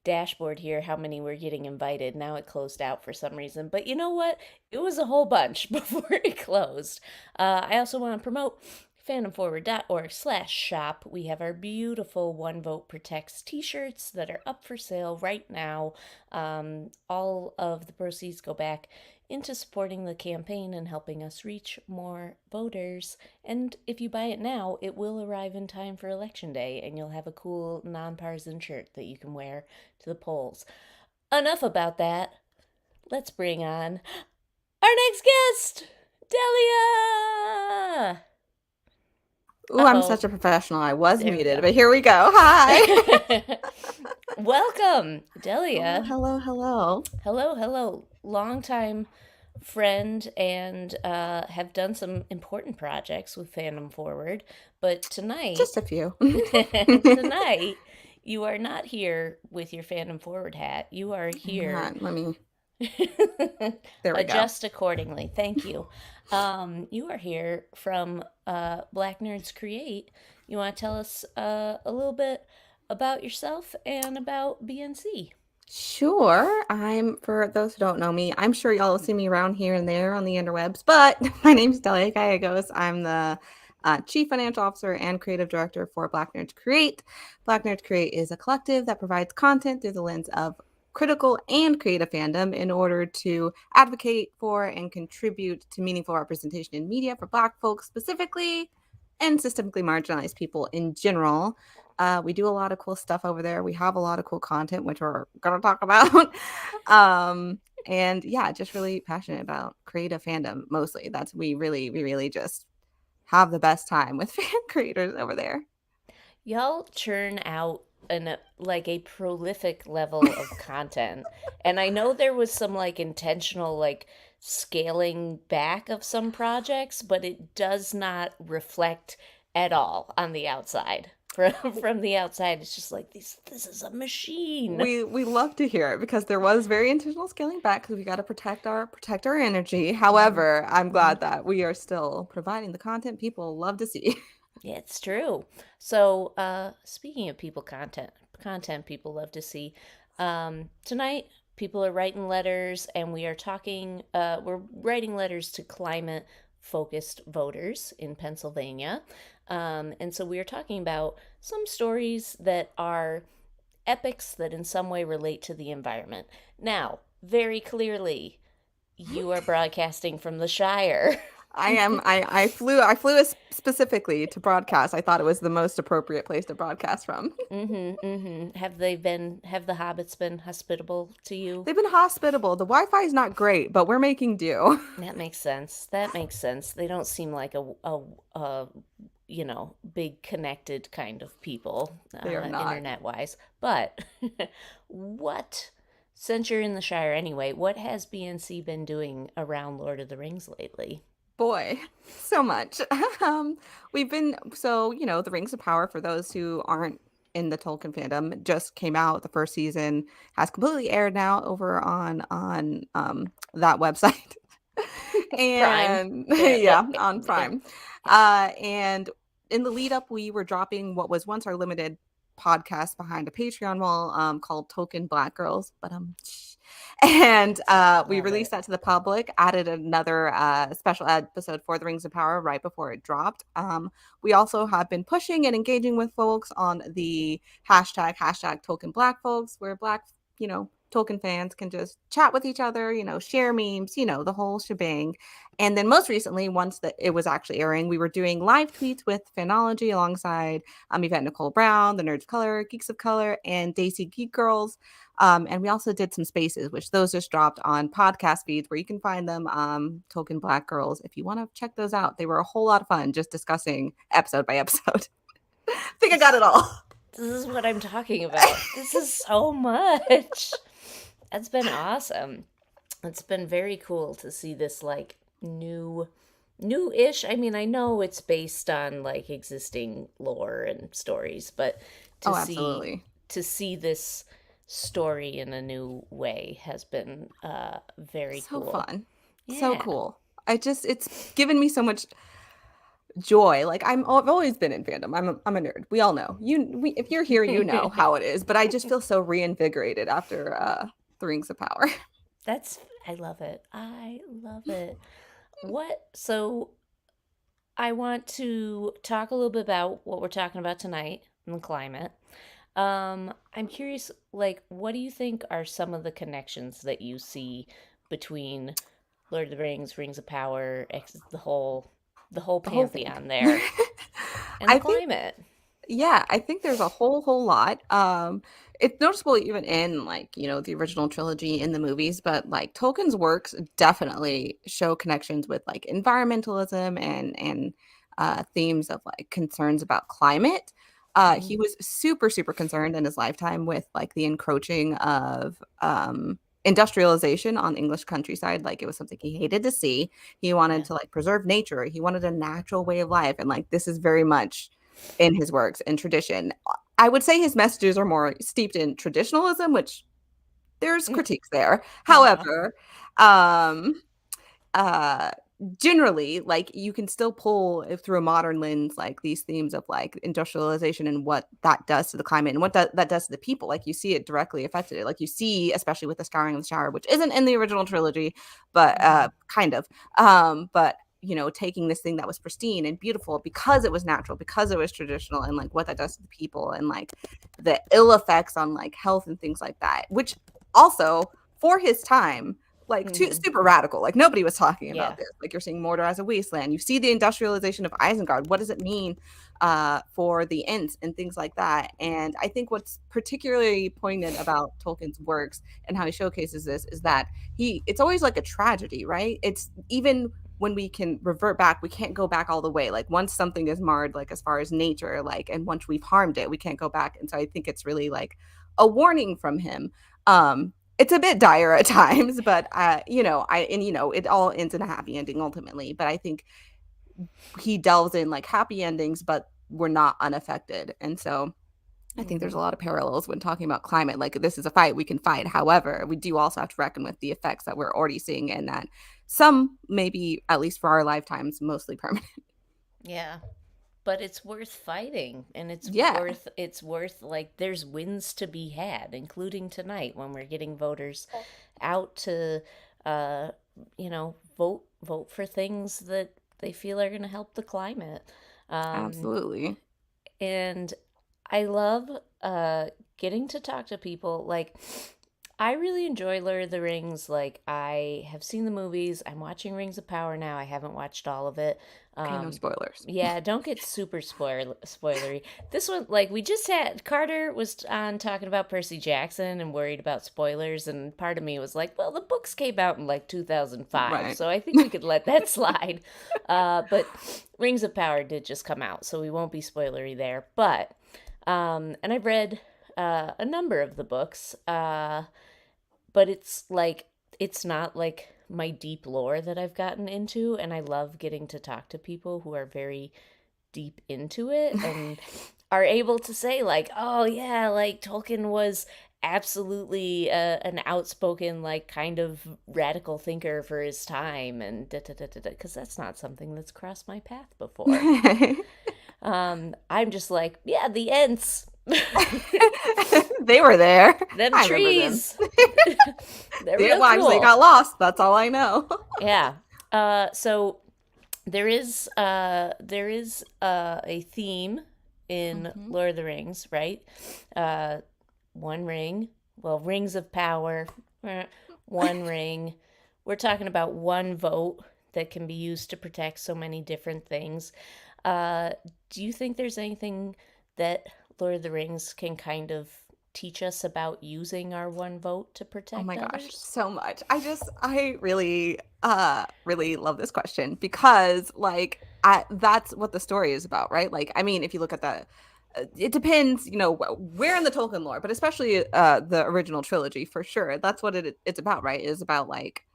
dashboard here how many were getting invited. Now it closed out for some reason. But you know what? It was a whole bunch before it closed. I also want to promote fandomforward.org/shop. We have our beautiful One Vote Protects t-shirts that are up for sale right now. All of the proceeds go back into supporting the campaign and helping us reach more voters. And if you buy it now, it will arrive in time for Election Day, and you'll have a cool nonpartisan shirt that you can wear to the polls. Enough about that. Let's bring on our next guest, Delia! Ooh, I'm Uh-oh. such a professional. I was There we muted, go. but here we go. Hi. Welcome, Oh, Delia. hello. Hello. Longtime friend and have done some important projects with Fandom Forward. But tonight, Just a few. tonight, you are not here with your Fandom Forward hat. You are here. Let me. There we go. Adjust accordingly. Thank you. You are here from Black Nerds Create. You want to tell us a little bit about yourself and about BNC? Sure. For those who don't know me, I'm sure y'all will see me around here and there on the interwebs, but my name's Delia Gallegos. I'm the Chief Financial Officer and Creative Director for Black Nerds Create. Black Nerds Create is a collective that provides content through the lens of critical and creative fandom in order to advocate for and contribute to meaningful representation in media for Black folks specifically and systemically marginalized people in general. We do a lot of cool stuff over there. We have a lot of cool content, which we're going to talk about. And yeah, just really passionate about creative fandom mostly. We really just have the best time with fan creators over there. Y'all churn out a prolific level of content. And I know there was some intentional scaling back of some projects, but it does not reflect at all on the outside. From the outside, it's just this is a machine. We love to hear it because there was very intentional scaling back because we got to protect our energy. However, I'm glad that we are still providing the content people love to see. Yeah, it's true. So, speaking of content people love to see, tonight people are writing letters, and we are talking. We're writing letters to climate-focused voters in Pennsylvania, and so we are talking about some stories that are epics that in some way relate to the environment. Now, very clearly, you are broadcasting from the Shire. I am. I flew specifically to broadcast. I thought it was the most appropriate place to broadcast from. Have the hobbits been hospitable to you? They've been hospitable. The Wi-Fi is not great, but we're making do. That makes sense. They don't seem like a big connected kind of people, They are not. internet wise. But what, since you're in the Shire anyway, what has BNC been doing around Lord of the Rings lately? Boy, so much. We've been The Rings of Power, for those who aren't in the Tolkien fandom, just came out. The first season has completely aired now over on that website. Prime. And yeah, on Prime. And in the lead up, we were dropping what was once our limited podcast behind a Patreon wall called Tolkien Black Girls, but and we Love released it. that to the public, added another special episode for The Rings of Power right before it dropped. We also have been pushing and engaging with folks on the hashtag Tolkien Black Folks, where Black, Tolkien fans can just chat with each other, share memes, the whole shebang. And then most recently, once that it was actually airing, we were doing live tweets with Fanology alongside Yvette Nicole Brown, the Nerds of Color, Geeks of Color, and Daisy Geek Girls. And we also did some spaces, which those just dropped on podcast feeds where you can find them, Tolkien Black Girls. If you want to check those out, they were a whole lot of fun just discussing episode by episode. I think I got it all. This is what I'm talking about. This is so much. That's been awesome. It's been very cool to see this like new-ish. I mean, I know it's based on like existing lore and stories, but to Absolutely. see this story in a new way has been very So cool. fun. So Yeah. cool. It's given me so much joy. Like I've always been in fandom. I'm a nerd. We all know. If you're here, you know how it is. But I just feel so reinvigorated after The Rings of Power. I love it. I love it. So I want to talk a little bit about what we're talking about tonight and the climate. I'm curious, like, what do you think are some of the connections that you see between Lord of the Rings, Rings of Power, the whole The whole thing. pantheon there, and the I think climate? Yeah, I think there's a whole lot. It's noticeable even in the original trilogy in the movies, but like Tolkien's works definitely show connections with like environmentalism and themes of like concerns about climate. He Mhm. was super, super concerned in his lifetime with like the encroaching of industrialization on English countryside. Like it was something he hated to see. He wanted Yeah. to like preserve nature. He wanted a natural way of life. And like this is very much in his works and tradition. I would say his messages are more steeped in traditionalism, which there's critiques there. Uh-huh. However, um, uh, generally, like you can still pull through a modern lens, like these themes of like industrialization and what that does to the climate and what that does to the people. Like you see it directly affected. Like you see, especially with the Scouring of the Shire, which isn't in the original trilogy, but Mhm. kind of. But taking this thing that was pristine and beautiful because it was natural, because it was traditional, and like what that does to the people and like the ill effects on like health and things like that, which also for his time, like Mhm. super radical. Like nobody was talking Yeah. about this. Like you're seeing Mordor as a wasteland. You see the industrialization of Isengard. What does it mean for the Ents and things like that? And I think what's particularly poignant about Tolkien's works and how he showcases this is that it's always like a tragedy, right? It's even when we can revert back, we can't go back all the way. Like once something is marred, like as far as nature, like, and once we've harmed it, we can't go back. And so I think it's really like a warning from him. It's a bit dire at times, but it all ends in a happy ending ultimately. But I think he delves in like happy endings, but we're not unaffected. And so I think there's a Mhm. lot of parallels when talking about climate. Like this is a fight we can fight. However, we do also have to reckon with the effects that we're already seeing and that some maybe, at least for our lifetimes, mostly permanent. Yeah. But it's worth fighting, and Yeah, it's worth like there's wins to be had, including tonight when we're getting voters out to uh vote for things that they feel are going to help the climate. Um absolutely. and I love getting to talk to people. Like I really enjoy Lord of the Rings. Like, I have seen the movies. I'm watching Rings of Power now. I haven't watched all of it. Okay, no Um, spoilers. yeah, don't get super spoilery. This one, like, we just had Carter was on talking about Percy Jackson and worried about spoilers, and part of me was like, well, the books came out in like 2005, Right. so I think we could let that slide. But Rings of Power did just come out, so we won't be spoilery there. But and I've read a number of the books. But it's not like my deep lore that I've gotten into, and I love getting to talk to people who are very deep into it and are able to say like, "Oh yeah, like Tolkien was absolutely an outspoken like kind of radical thinker for his time and because that's not something that's crossed my path before." I'm just like, "Yeah, the Ents." They were there. Them I remember them. trees. They're They real actually cool. got lost. That's all I know. Yeah. So there is a theme in Mhm. Lord of the Rings, right? Uh, one ring. Well, rings of power. One ring. We're talking about one vote that can be used to protect so many different things. Uh, do you think there's anything that Lord of the Rings can kind of teach us about using our one vote to Oh protect my gosh, others? so much. I really love this question because that's what the story is about, right? Like I mean, if you look at the it depends, where in the Tolkien lore, but especially the original trilogy for sure. That's what it's about, right? It is about like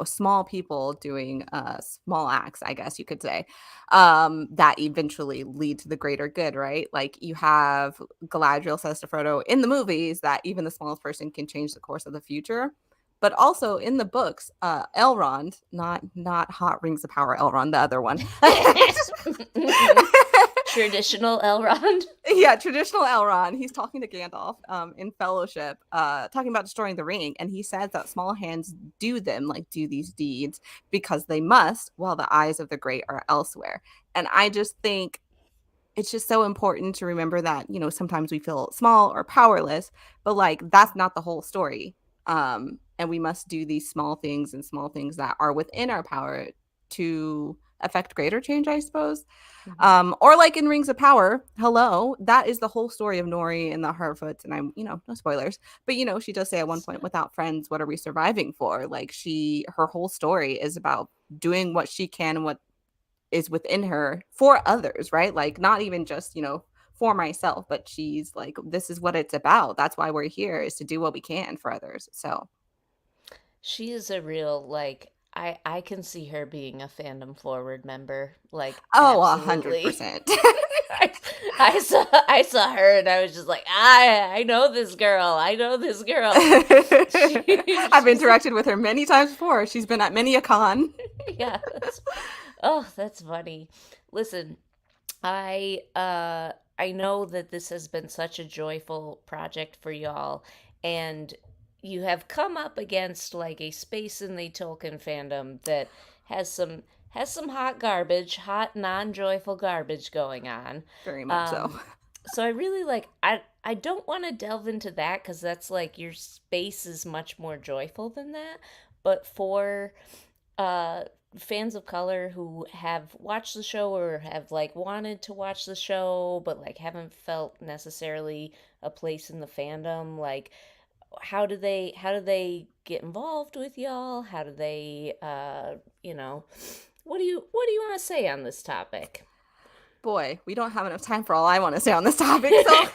small people doing small acts, I guess you could say, that eventually lead to the greater good, right? Like you have Galadriel says to Frodo in the movies that even the smallest person can change the course of the future. But also in the books, Elrond, not Hot Rings of Power Elrond, the other one. Traditional Elrond. Yeah, traditional Elrond. He's talking to Gandalf in Fellowship, talking about destroying the ring, and he says that small hands do these deeds because they must, while the eyes of the great are elsewhere. And I just think it's just so important to remember that sometimes we feel small or powerless, but like that's not the whole story. And we must do these small things and small things that are within our power to affect greater change, I suppose. Mhm. Or like in Rings of Power, hello, that is the whole story of Nori and the Harfoots. And I'm, no spoilers, but she does say at one point, without friends, what are we surviving for? Like her whole story is about doing what she can and what is within her for others, right? Like not even just, for myself, but she's like, this is what it's about. That's why we're here, is to do what we can for others. So, She is a real like I can see her being a fandom forward member. Like oh, absolutely. 100%. I, I saw her and I was just like, I know this girl. I know this girl. I've She's interacted with her many times before. She's been at many a con. yeah, that's funny. Listen, I know that this has been such a joyful project for y'all, and you have come up against like a space in the Tolkien fandom that has some hot garbage, hot non-joyful garbage going on. Very much so. Um, so I really like I don't want to delve into that because that's like your space is much more joyful than that. But for uh fans of color who have watched the show or have like wanted to watch the show but like haven't felt necessarily a place in the fandom, like how do they get involved with y'all? How do they you know what do you want to say on this topic? Boy, we don't have enough time for all I want to say on this topic. So,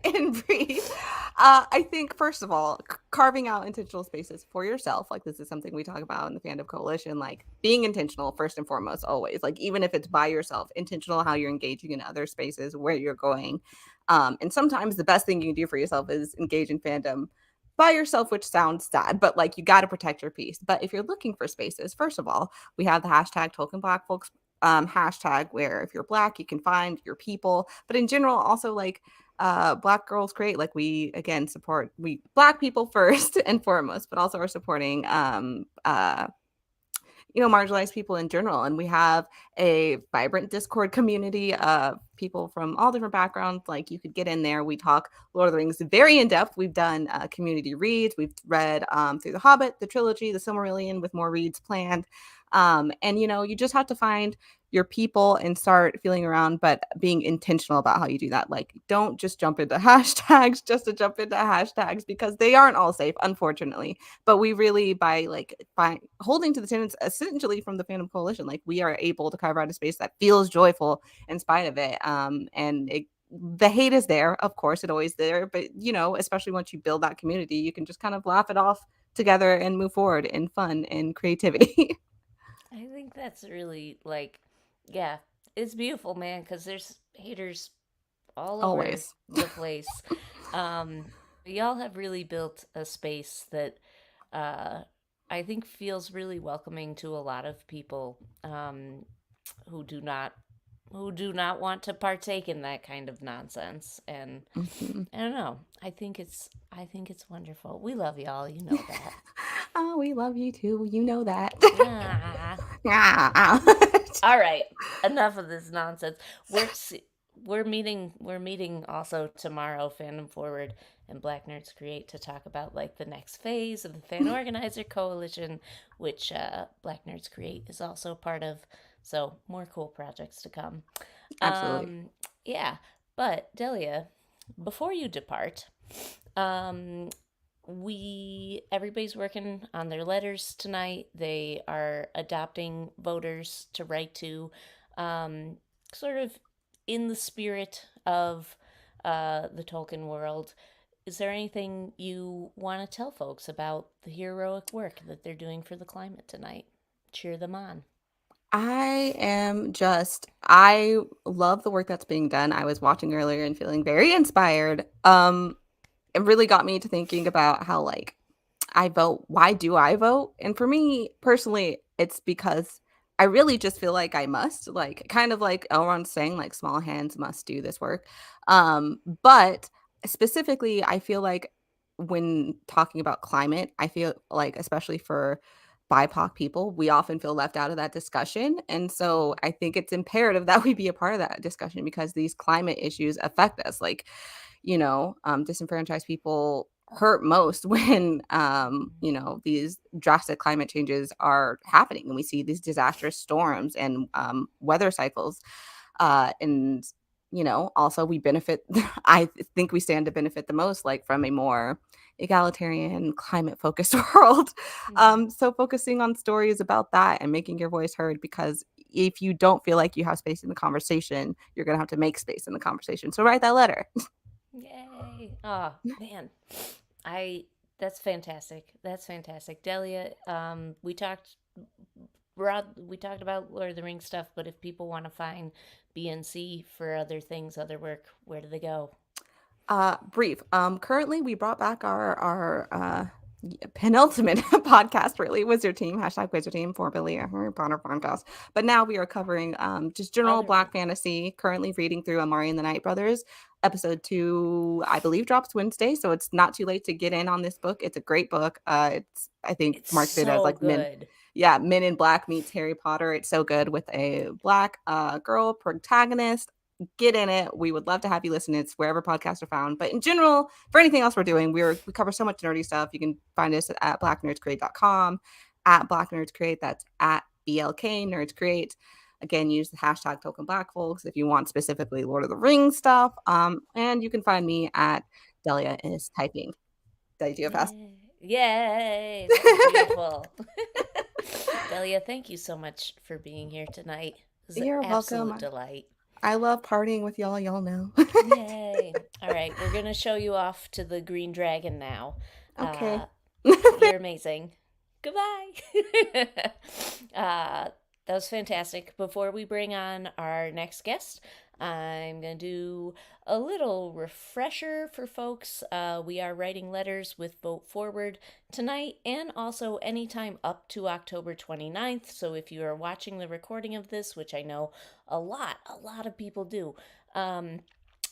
in brief, I think first of all, carving out intentional spaces for yourself, like this is something we talk about in the Fandom Coalition, like being intentional first and foremost, always. Like even if it's by yourself, intentional how you're engaging in other spaces, where you're going. And sometimes the best thing you can do for yourself is engage in fandom by yourself, which sounds sad, but like you got to protect your peace. But if you're looking for spaces, first of all, we have the hashtag Tolkien Black Folks hashtag, where if you're Black, you can find your people. But in general, also like Black Girls Create, like we again support we Black people first and foremost, but also are supporting marginalized people in general. And we have a vibrant Discord community of people from all different backgrounds. Like, you could get in there. We talk Lord of the Rings very in depth. We've done community reads. We've read through The Hobbit, the trilogy, the Silmarillion, with more reads planned. And you just have to find your people and start feeling around, but being intentional about how you do that. Like, don't just jump into hashtags just to jump into hashtags, because they aren't all safe, unfortunately. But we really, by holding to the tenets essentially from the Fandom Coalition, like, we are able to carve out a space that feels joyful in spite of it. The hate is there, of course, it always there, but especially once you build that community, you can just kind of laugh it off together and move forward in fun and creativity. I think that's really yeah, it's beautiful, man, because there's haters all over Always. the place. Um, y'all have really built a space that I think feels really welcoming to a lot of people who do not want to partake in that kind of nonsense. And Mhm. I don't know. I think it's wonderful. We love y'all. You know that. Oh, we love you too. You know that. Ah. Ah. All right, enough of this nonsense. We're meeting also tomorrow, Fandom Forward and Black Nerds Create, to talk about the next phase of the Fan Organizer Coalition, which Black Nerds Create is also part of. So more cool projects to come. Absolutely. Yeah, but Delia, before you depart, um, everybody's working on their letters tonight. They are adopting voters to write to, um, sort of in the spirit of the Tolkien world. Is there anything you want to tell folks about the heroic work that they're doing for the climate tonight? Cheer them on. I love the work that's being done. I was watching earlier and feeling very inspired. It really got me to thinking about how, I vote. Why do I vote? And for me personally, it's because I really just feel like I must, kind of like Elrond saying, like, small hands must do this work. But specifically, I feel like when talking about climate, I feel like, especially for BIPOC people, we often feel left out of that discussion. And so I think it's imperative that we be a part of that discussion, because these climate issues affect us. Disenfranchised people hurt most when these drastic climate changes are happening, and we see these disastrous storms and weather cycles, and also we benefit. I think we stand to benefit the most, from a more egalitarian, climate focused world. So focusing on stories about that and making your voice heard, because if you don't feel like you have space in the conversation, you're gonna have to make space in the conversation. So write that letter. Yay! Oh man, I that's fantastic. That's fantastic, Delia. We talked about Lord of the Rings stuff, but if people want to find BNC for other things, other work, where do they go? Brief. Currently we brought back our penultimate podcast, really, Wizard Team, #Wizard Team, formerly a Harry Potter podcast. But now we are covering just general Other Black fantasy, currently reading through Amari and the Night Brothers. Episode 2, I believe, drops Wednesday, so it's not too late to get in on this book. It's a great book. It's, I think, It's marketed as so Men good. in Black meets Harry Potter. It's so good, with a Black girl protagonist. Get in it. We would love to have you listen. It's wherever podcasts are found. But in general, for anything else we're doing, we cover so much nerdy stuff. You can find us at blacknerdscreate.com, at blacknerdscreate. That's at BLK Nerds Create. Again, use the hashtag Token Black Folks if you want specifically Lord of the Rings stuff. And you can find me at Delia is Typing. Did you have fast? Yay! That was beautiful. Delia, thank you so much for being here tonight. It was You're an absolute welcome. delight. I love partying with y'all. Y'all know. Yay! All right, we're gonna show you off to the Green Dragon now. Okay. You're amazing. Goodbye. That was fantastic. Before we bring on our next guest, I'm going to do a little refresher for folks. We are writing letters with Vote Forward tonight and also anytime up to October 29th. So if you are watching the recording of this, which I know a lot of people do,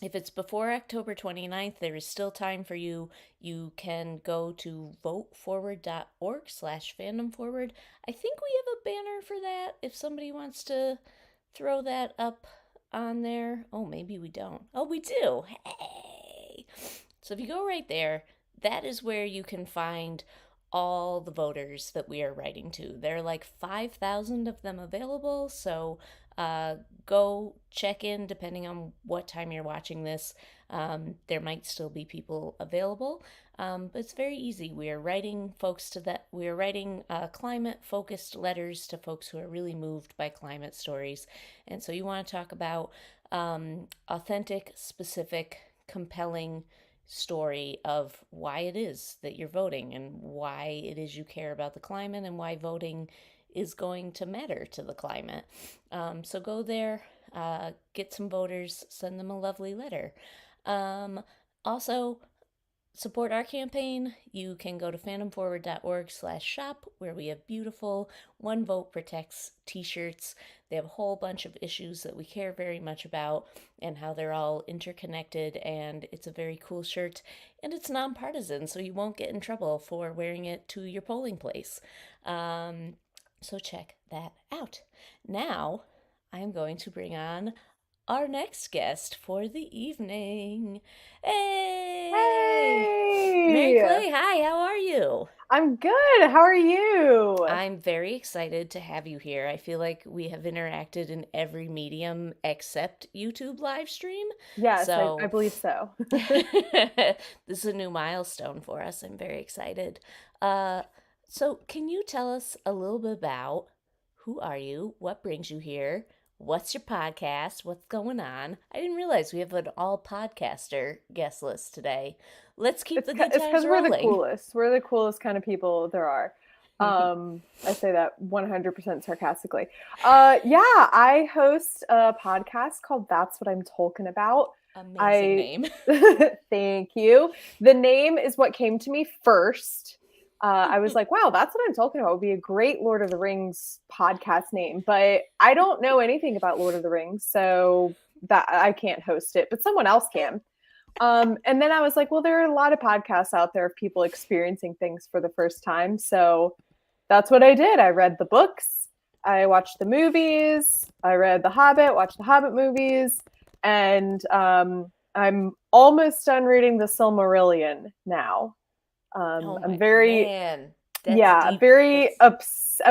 if it's before October 29th, there is still time for you. You can go to voteforward.org/fandomforward. I think we have a banner for that if somebody wants to throw that up on there. Oh, maybe we don't. Oh, we do. Hey. So if you go right there, that is where you can find all the voters that we are writing to. There are like 5,000 of them available, so go check in depending on what time you're watching this. There might still be people available, but it's very easy. We are writing climate-focused letters to folks who are really moved by climate stories, and so you want to talk about authentic, specific, compelling story of why it is that you're voting and why it is you care about the climate and why voting is going to matter to the climate. So go there, get some voters, send them a lovely letter. Also, support our campaign. You can go to fandomforward.org/shop, where we have beautiful One Vote Protects t-shirts. They have a whole bunch of issues that we care very much about and how they're all interconnected, and it's a very cool shirt, and it's nonpartisan, so you won't get in trouble for wearing it to your polling place. So check that out. Now, I'm going to bring on our next guest for the evening. Hey! Mary Clay, hi, how are you? I'm good. How are you? I'm very excited to have you here. I feel like we have interacted in every medium except YouTube live stream. Yes, So I believe so. this is a new milestone for us. I'm very excited. So can you tell us a little bit about who are you? What brings you here? What's your podcast? What's going on? I didn't realize we have an all podcaster guest list today. Let's keep the good It's times because we're the rolling. coolest. We're the coolest kind of people there are. I say that 100% sarcastically. Yeah, I host a podcast called That's What I'm Tolkien About. Amazing name. Thank you. The name is what came to me first. I was like, wow, That's What I'm Talking About would be a great Lord of the Rings podcast name, but I don't know anything about Lord of the Rings, so that I can't host it, but someone else can. And then I was like, well, there are a lot of podcasts out there of people experiencing things for the first time, so that's what I did. I read the books, I watched the movies, I read The Hobbit, watched the Hobbit movies, and I'm almost done reading the Silmarillion now. Oh I'm my very, man. That's yeah, deep. very I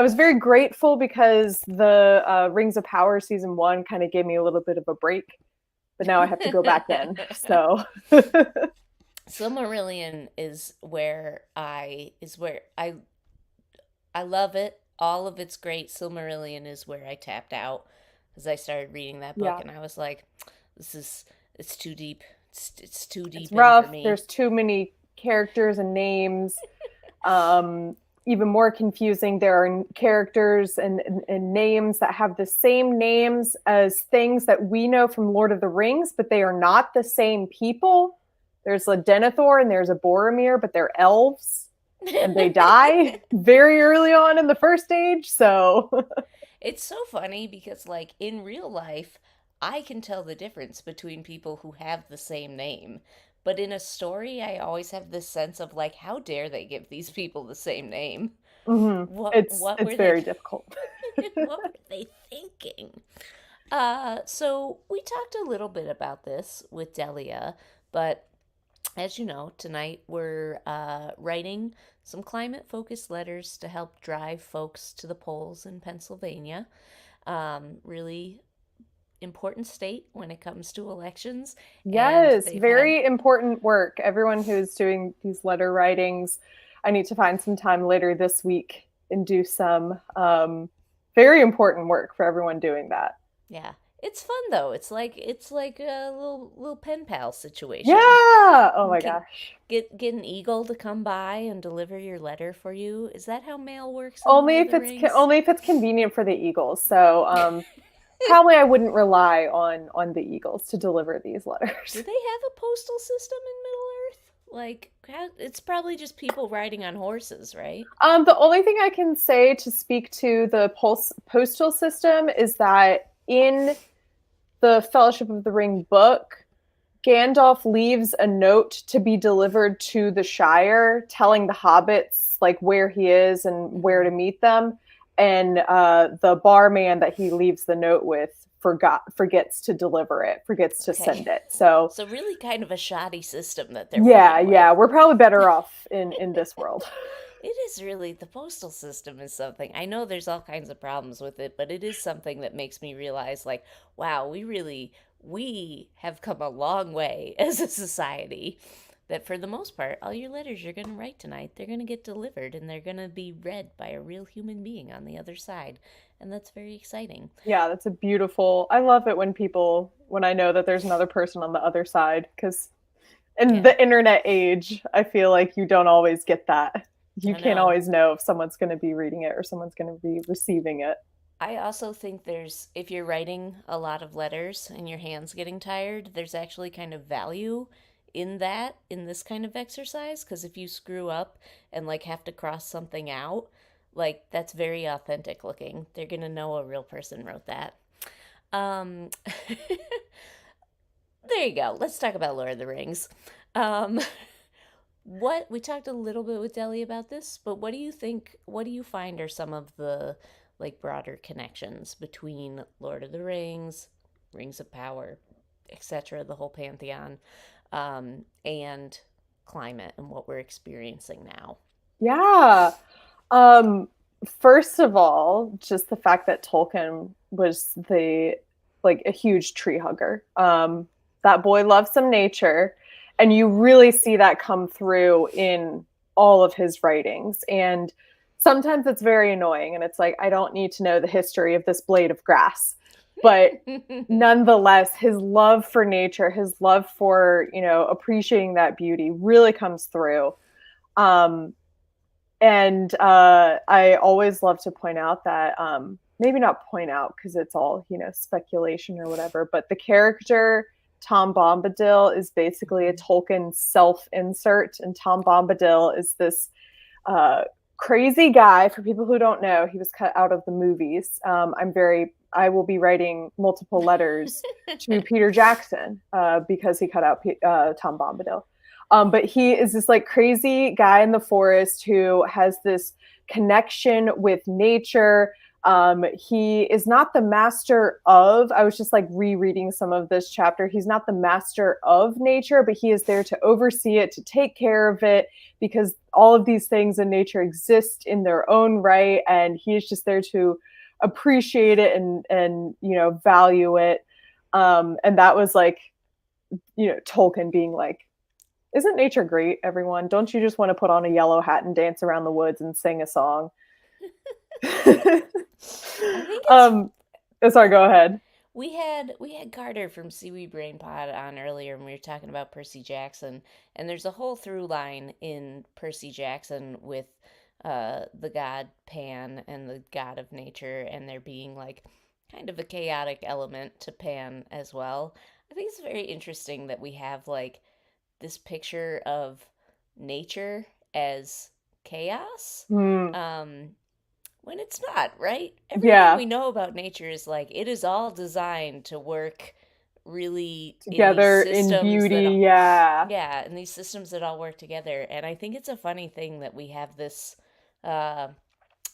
was very grateful because the Rings of Power season 1 kind of gave me a little bit of a break, but now I have to go back in. So Silmarillion is where I love it. All of it's great. Silmarillion is where I tapped out because I started reading that book Yeah. and I was like, it's too deep. It's too deep it's in rough. for me. There's too many characters and names. Even more confusing, there are characters and names that have the same names as things that we know from Lord of the Rings, but they are not the same people. There's a Denethor and there's a Boromir, but they're elves and they die very early on in the first age. So It's so funny because, like, in real life, I can tell the difference between people who have the same name. But in a story, I always have this sense of, like, how dare they give these people the same name? it's were very they, difficult. what were they thinking? So we talked a little bit about this with Delia, but as you know, tonight we're writing some climate-focused letters to help drive folks to the polls in Pennsylvania. Really important state when it comes to elections. Yes, they've very important work. Everyone who's doing these letter writings, I need to find some time later this week and do some very important work for everyone doing that. Yeah. It's fun though. It's like a little pen pal situation. Yeah. Oh my gosh. Get an eagle to come by and deliver your letter for you. Is that how mail works? Only if it's convenient for the Eagles. So probably I wouldn't rely on the Eagles to deliver these letters. Do they have a postal system in Middle Earth? Like, it's probably just people riding on horses, right? The only thing I can say to speak to the postal system is that in the Fellowship of the Ring book, Gandalf leaves a note to be delivered to the Shire, telling the hobbits like where he is and where to meet them. And the barman that he leaves the note with forgets to deliver it, forgets to Okay. send it. So So really kind of a shoddy system that they're yeah, working with. yeah, we're probably better off in this world. It is really, the postal system is something. I know there's all kinds of problems with it, but it is something that makes me realize, like, wow, we have come a long way as a society. That for the most part, all your letters you're going to write tonight, they're going to get delivered and they're going to be read by a real human being on the other side. And that's very exciting. Yeah, that's a beautiful. I love it when I know that there's another person on the other side, because in Yeah. the internet age, I feel like you don't always get that. You I can't know. always know if someone's going to be reading it or someone's going to be receiving it. I also think if you're writing a lot of letters and your hand's getting tired, there's actually kind of value in this kind of exercise, because if you screw up and like have to cross something out, like that's very authentic looking. They're gonna know a real person wrote that. Um, there you go. Let's talk about Lord of the Rings. Um, what we talked a little bit with Deli about this, but what do you think? What do you find are some of the like broader connections between Lord of the Rings, Rings of Power, etc., the whole pantheon, and climate and what we're experiencing now? Yeah. First of all, just the fact that Tolkien was a huge tree hugger. That boy loves some nature, and you really see that come through in all of his writings. And sometimes it's very annoying, and it's like, I don't need to know the history of this blade of grass. But nonetheless, his love for nature, his love for, appreciating that beauty really comes through. And I always love to point out that, maybe not point out because it's all, speculation or whatever, but the character Tom Bombadil is basically a Tolkien self-insert. And Tom Bombadil is this crazy guy. For people who don't know, he was cut out of the movies. I will be writing multiple letters to Peter Jackson because he cut out Tom Bombadil. But he is this like crazy guy in the forest who has this connection with nature. He is not the master of, I was just like rereading some of this chapter. He's not the master of nature, but he is there to oversee it, to take care of it, because all of these things in nature exist in their own right. And he is just there to appreciate it and value it. And that was like, Tolkien being like, isn't nature great, everyone? Don't you just want to put on a yellow hat and dance around the woods and sing a song? I think it's, sorry, go ahead. we had Carter from Seaweed Brain Pod on earlier, and we were talking about Percy Jackson, and there's a whole through line in Percy Jackson with the god Pan and the god of nature, and there being like kind of a chaotic element to Pan as well. I think it's very interesting that we have like this picture of nature as chaos. When it's not, right? Everything we know about nature is like it is all designed to work really together in beauty. Yeah, and these systems that all work together. And I think it's a funny thing that we have this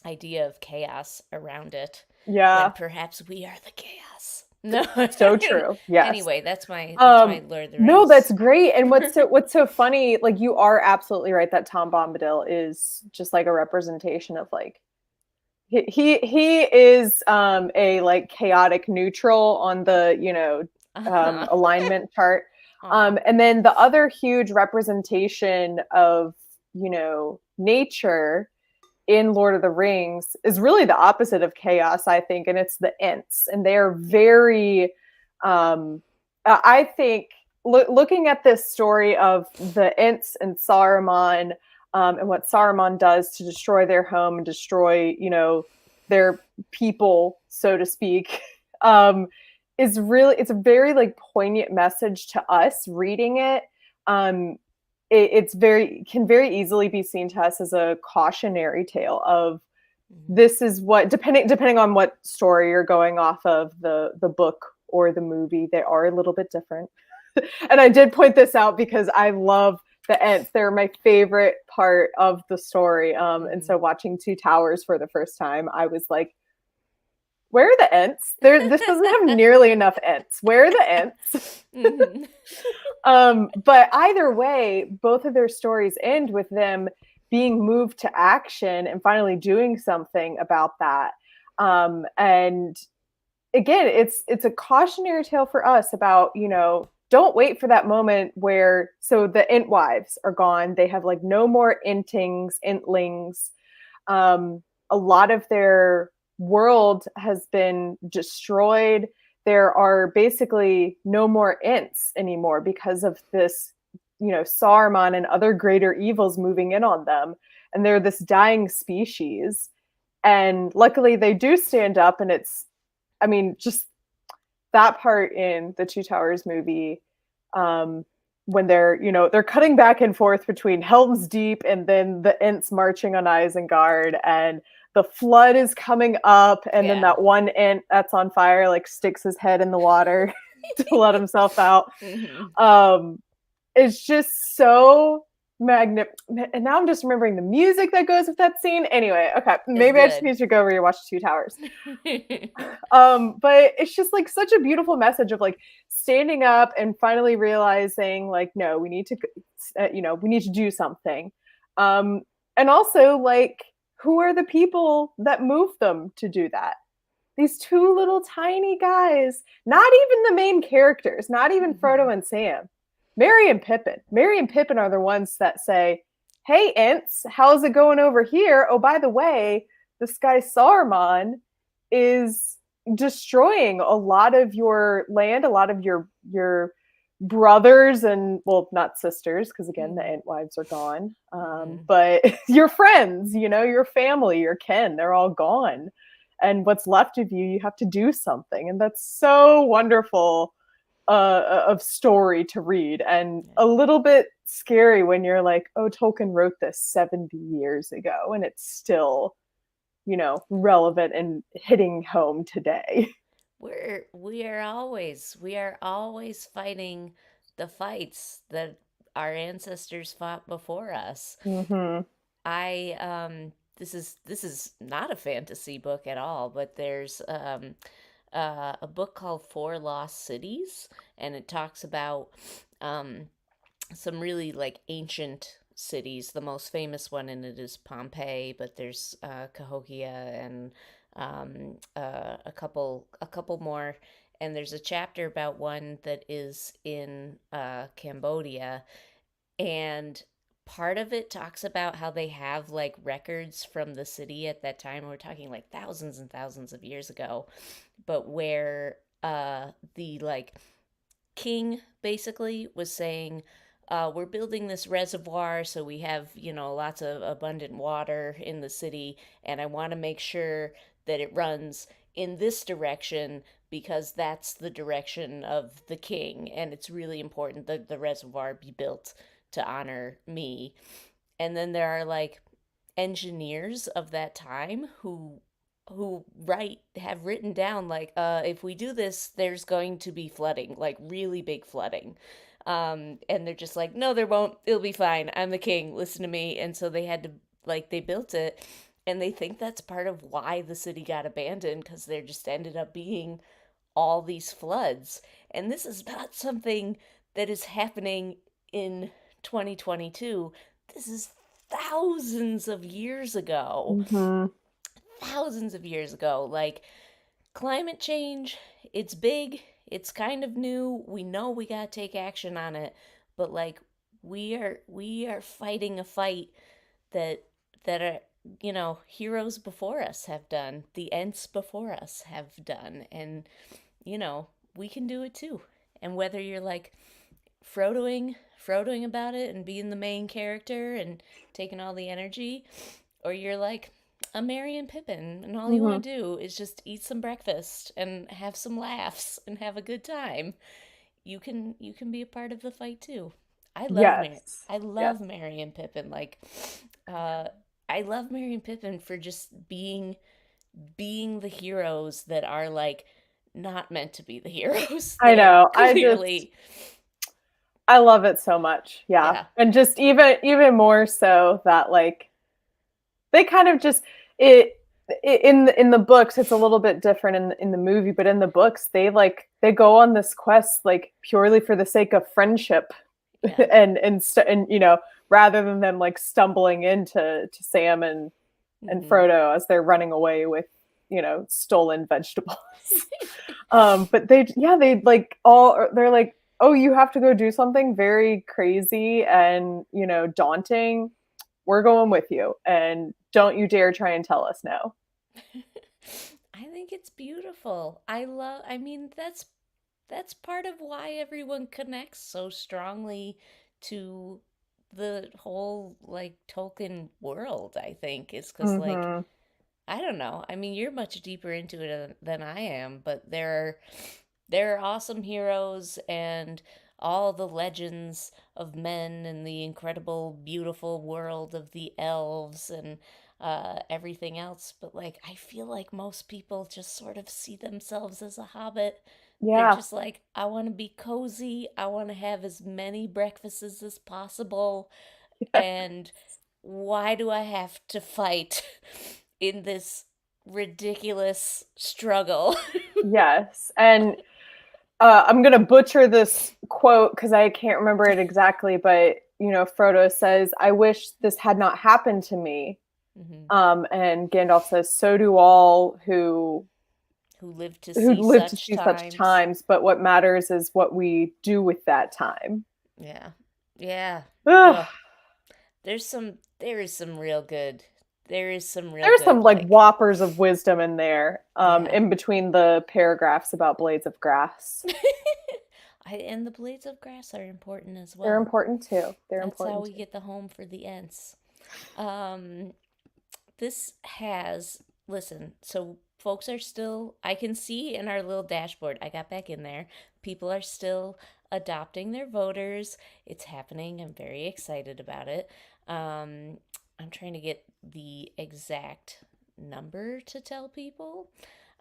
idea of chaos around it. Yeah, when perhaps we are the chaos. No, so true. Yes. Anyway, that's my Lord of the Rings. No, that's great. And what's so funny, like you are absolutely right that Tom Bombadil is just like a representation of like he is a like chaotic neutral on the alignment chart. And then the other huge representation of nature in Lord of the Rings is really the opposite of chaos, I think, and it's the Ents. And they're very, I think, looking at this story of the Ents and Saruman, and what Saruman does to destroy their home and destroy, their people, so to speak, it's a very like poignant message to us reading it. It can very easily be seen to us as a cautionary tale of this is what, depending on what story you're going off of, the book or the movie, they are a little bit different. and I did point this out because I love the Ents. They're my favorite part of the story. And so watching Two Towers for the first time, I was like, where are the Ents? This doesn't have nearly enough Ents. Where are the Ents? But either way, both of their stories end with them being moved to action and finally doing something about that. And again, it's a cautionary tale for us about, don't wait for that moment where, so the Entwives are gone. They have like no more Entlings. A lot of their world has been destroyed. There are basically no more Ents anymore because of this, Saruman and other greater evils moving in on them. And they're this dying species. And luckily they do stand up, and just that part in the Two Towers movie, when they're cutting back and forth between Helm's Deep and then the Ents marching on Isengard, and the flood is coming up, and then that one Ent that's on fire like sticks his head in the water to let himself out. It's just so magnificent. And now I'm just remembering the music that goes with that scene. Anyway, okay, maybe I just need to go rewatch Two Towers. But it's just like such a beautiful message of like standing up and finally realizing like, no, we need to do something. And also like, who are the people that move them to do that? These two little tiny guys, not even the main characters, not even Frodo and Sam. Merry and Pippin. Merry and Pippin are the ones that say, hey, Ents, how's it going over here? Oh, by the way, this guy Saruman is destroying a lot of your land, a lot of your brothers and, well, not sisters, because again, the Entwives are gone. But your friends, your family, your kin, they're all gone. And what's left of you, you have to do something. And that's so wonderful of story to read, and a little bit scary when you're like, oh, Tolkien wrote this 70 years ago and it's still, relevant and hitting home today. We are always fighting the fights that our ancestors fought before us. This is not a fantasy book at all, but there's a book called Four Lost Cities, and it talks about some really like ancient cities. The most famous one in it is Pompeii, but there's Cahokia and a couple more. And there's a chapter about one that is in Cambodia, and part of it talks about how they have like records from the city at that time. We're talking like thousands and thousands of years ago, but where the like king basically was saying, we're building this reservoir so we have, lots of abundant water in the city, and I want to make sure that it runs in this direction because that's the direction of the king, and it's really important that the reservoir be built to honor me. And then there are like engineers of that time who have written down like, if we do this, there's going to be flooding, like really big flooding. And they're just like, no, there won't. It'll be fine. I'm the king. Listen to me. And so they had to, like, they built it, and they think that's part of why the city got abandoned, because there just ended up being all these floods. And this is not something that is happening in 2022. This is thousands of years ago. Thousands of years ago. Like, climate change, it's big, it's kind of new, we know we gotta take action on it, but like we are fighting a fight that are, heroes before us have done, the Ents before us have done, and we can do it too. And whether you're like Frodoing about it and being the main character and taking all the energy, or you're like a Merry and Pippin, and all you want to do is just eat some breakfast and have some laughs and have a good time, you can be a part of the fight too. I love Merry and Pippin. Like, I love Merry and Pippin for just being the heroes that are like not meant to be the heroes. I know. Clearly. I love it so much. Yeah. Yeah. And just even more so that like they kind of just it in the books it's a little bit different in the movie, but in the books they go on this quest like purely for the sake of friendship. Yeah. And you know, rather than them like stumbling into to Sam and Mhm. Frodo as they're running away with, you know, stolen vegetables. But they like they're like, oh, you have to go do something very crazy and, you know, daunting. We're going with you, and don't you dare try and tell us no. I think it's beautiful. I mean, that's part of why everyone connects so strongly to the whole like Tolkien world, I think, is because like Mm-hmm. I don't know. I mean, you're much deeper into it than I am, but there are awesome heroes and all the legends of men and the incredible, beautiful world of the elves and everything else. But like, I feel like most people just sort of see themselves as a hobbit. They're Yeah. just like, I want to be cozy. I want to have as many breakfasts as possible. And why do I have to fight in this ridiculous struggle? Yes. And I'm gonna butcher this quote because I can't remember it exactly, but you know, Frodo says, "I wish this had not happened to me." Mhm. And Gandalf says, "So do all Who lived to who see live to such see such times. times, but what matters is what we do with that time." Yeah. Yeah. Ugh. Ugh. There is some real good. There is some real There's some good, like like, whoppers of wisdom in there, yeah. in between the paragraphs about blades of grass. And the blades of grass are important as They're well. important too. They're That's how important we too. get the home for the Ents. Um, this has, listen, so folks are still, I can see in our little dashboard, I got back in there, people are still adopting their voters. It's happening. I'm very excited about it. I'm trying to get the exact number to tell people.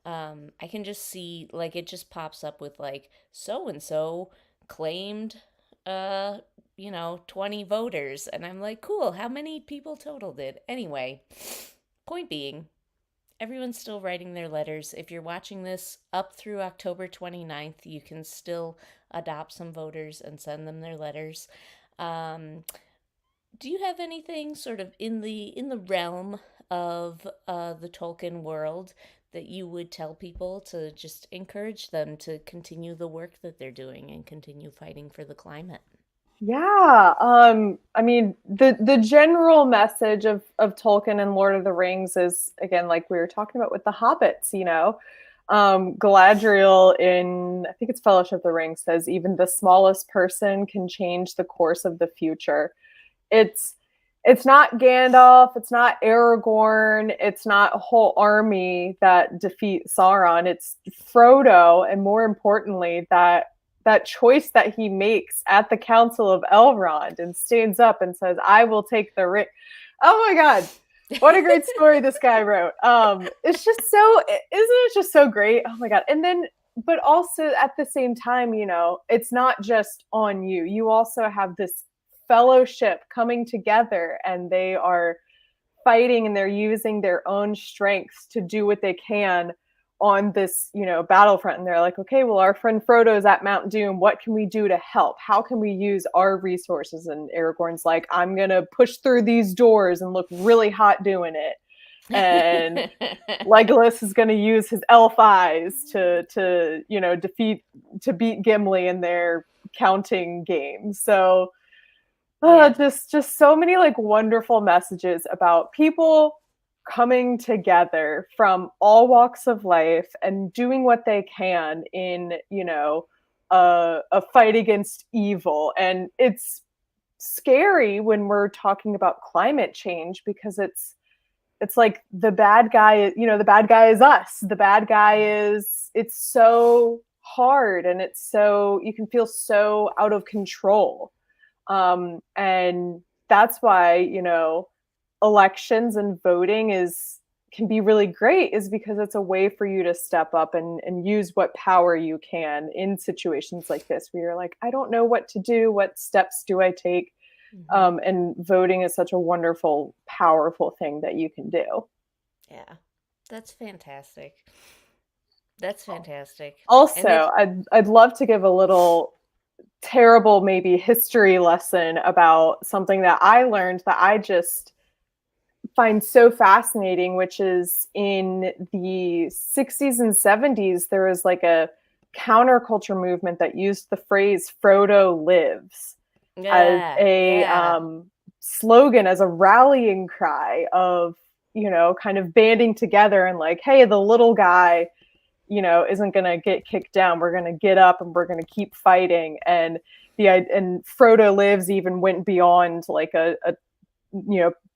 I can just see, like, it just pops up with, like, so and so claimed, uh, 20 voters. And I'm like, cool, how many people total did? Anyway, point being, everyone's still writing their letters. If you're watching this up through October 29th, you can still adopt some voters and send them their letters. Um, do you have anything sort of in the realm of the Tolkien world that you would tell people to just encourage them to continue the work that they're doing and continue fighting for the climate? Yeah. I mean, the general message of Tolkien and Lord of the Rings is, again, like we were talking about with the hobbits, you know. Galadriel in, I think it's Fellowship of the Ring, says even the smallest person can change the course of the future. It's it's not Gandalf, it's not Aragorn, it's not a whole army that defeat Sauron. It's Frodo, and more importantly, that choice that he makes at the Council of Elrond and stands up and says, "I will take the ring." Oh my God, what a great story this guy wrote. It's just so, isn't it just so great? Oh my God. And then, but also at the same time, you know, it's not just on you. You also have this fellowship coming together, and they are fighting and they're using their own strengths to do what they can on this, you know, battlefront. And they're like, okay, well, our friend Frodo's at Mount Doom. What can we do to help? How can we use our resources? And Aragorn's like, I'm gonna push through these doors and look really hot doing it. And Legolas is going to use his elf eyes to you know beat Gimli in their counting game. So Yeah. just so many like wonderful messages about people coming together from all walks of life and doing what they can in, you know, a fight against evil. And it's scary when we're talking about climate change because it's like the bad guy, you know, the bad guy is us. The bad guy is, it's so hard, and it's so, you can feel so out of control. And that's why, you know, elections and voting is can be really great is because it's a way for you to step up and use what power you can in situations like this where you're like, I don't know what to do. What steps do I take? And voting is such a wonderful, powerful thing that you can do. Yeah, that's fantastic. That's fantastic. And Also, I'd love to give a little terrible, maybe history lesson about something that I learned that I just find so fascinating, which is in the 60s and 70s, there was like a counterculture movement that used the phrase Frodo lives as a slogan, as a rallying cry of, kind of banding together and like, hey, the little guy, isn't going to get kicked down. We're going to get up and we're going to keep fighting. And Frodo lives even went beyond like a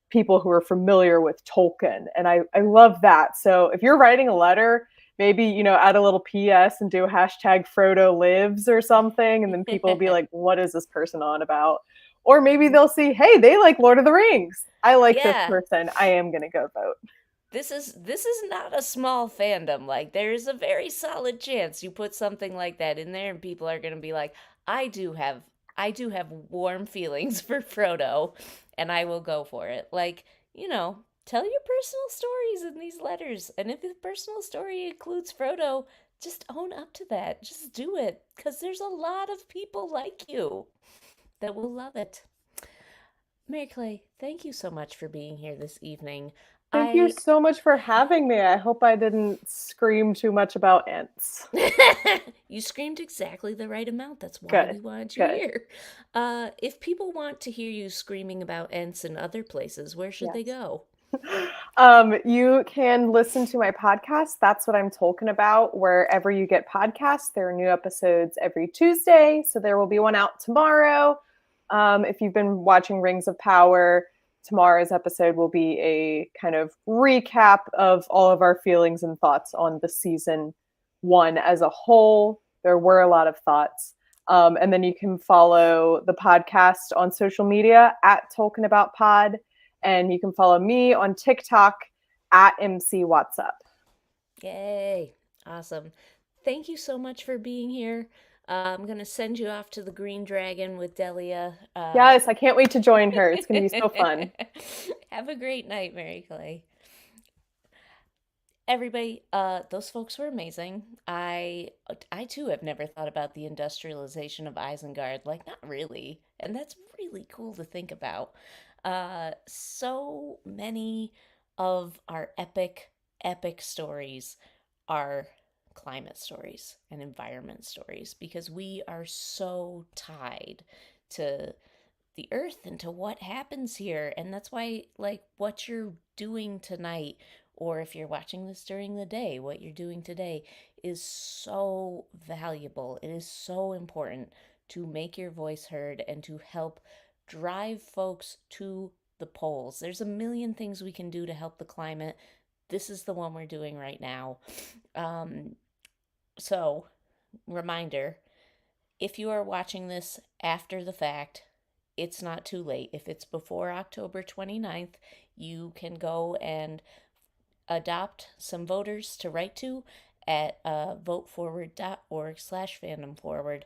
people who are familiar with Tolkien. And I love that. So if you're writing a letter, maybe, add a little PS and do a hashtag Frodo lives or something. And then people will be like, what is this person on about? Or maybe they'll see, hey, they like Lord of the Rings. I like this person. I am going to go vote. This is not a small fandom. Like, there's a very solid chance you put something like that in there and people are going to be like, I do have warm feelings for Frodo and I will go for it. Like, tell your personal stories in these letters. And if the personal story includes Frodo, just own up to that. Just do it, because there's a lot of people like you that will love it. Mary Clay, thank you so much for being here this evening. Thank you so much for having me. I hope I didn't scream too much about Ents. You screamed exactly the right amount. That's why we wanted you here. If people want to hear you screaming about Ents in other places, where should they go? You can listen to my podcast, That's What I'm Talking About, wherever you get podcasts. There are new episodes every Tuesday, so there will be one out tomorrow. If you've been watching Rings of Power, tomorrow's episode will be a kind of recap of all of our feelings and thoughts on the season 1 as a whole. There were a lot of thoughts. And then you can follow the podcast on social media at Tolkien About Pod. And you can follow me on TikTok at MC What's Up. Yay. Awesome. Thank you so much for being here. I'm going to send you off to the Green Dragon with Delia. Yes, I can't wait to join her. It's going to be so fun. Have a great night, Mary Clay. Everybody, those folks were amazing. I too have never thought about the industrialization of Isengard. Like, not really. And that's really cool to think about. So many of our epic stories are climate stories and environment stories, because we are so tied to the earth and to what happens here. And that's why, like, what you're doing tonight, or if you're watching this during the day, what you're doing today is so valuable. It is so important to make your voice heard and to help drive folks to the polls. There's a million things we can do to help the climate. This is the one we're doing right now. So, reminder, if you are watching this after the fact, it's not too late. If it's before October 29th, you can go and adopt some voters to write to at voteforward.org/fandomforward.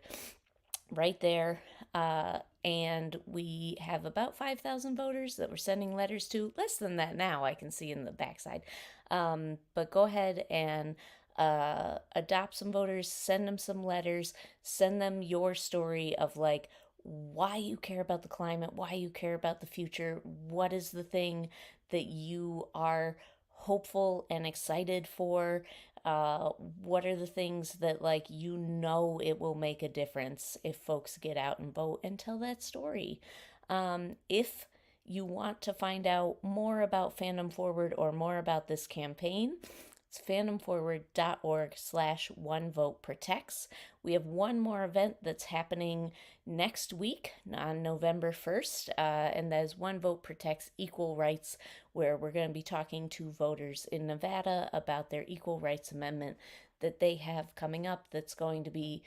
Right there. And we have about 5,000 voters that we're sending letters to. Less than that now, I can see in the backside. But go ahead and adopt some voters, send them some letters, send them your story of like why you care about the climate, why you care about the future, what is the thing that you are hopeful and excited for, what are the things that like it will make a difference if folks get out and vote, and tell that story. If you want to find out more about Fandom Forward or more about this campaign, it's fandomforward.org/OneVoteProtects. We have one more event that's happening next week on November 1st, and that is One Vote Protects Equal Rights, where we're going to be talking to voters in Nevada about their equal rights amendment that they have coming up. That's going to be,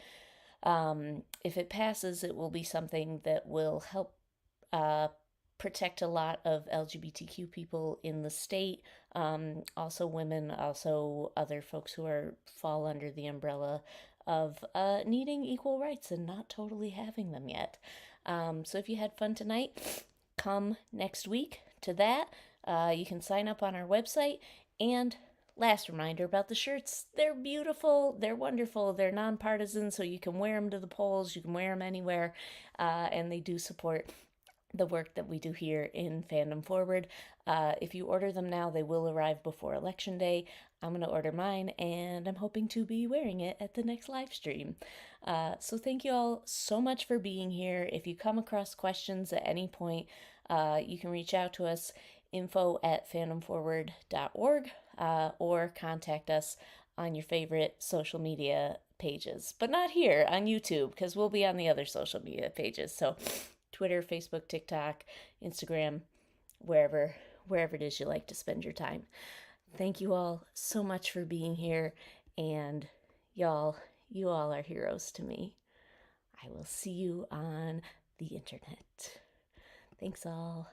if it passes, it will be something that will help protect a lot of LGBTQ people in the state, also women, also other folks who fall under the umbrella of needing equal rights and not totally having them yet. So if you had fun tonight, come next week to that. You can sign up on our website. And last reminder about the shirts. They're beautiful. They're wonderful. They're nonpartisan, so you can wear them to the polls. You can wear them anywhere. And they do support the work that we do here in Fandom Forward. If you order them now, they will arrive before Election Day. I'm going to order mine, and I'm hoping to be wearing it at the next live stream. So thank you all so much for being here. If you come across questions at any point, you can reach out to us, info@fandomforward.org, or contact us on your favorite social media pages. But not here on YouTube, because we'll be on the other social media pages. So Twitter, Facebook, TikTok, Instagram, wherever it is you like to spend your time. Thank you all so much for being here, and you all are heroes to me. I will see you on the internet. Thanks all.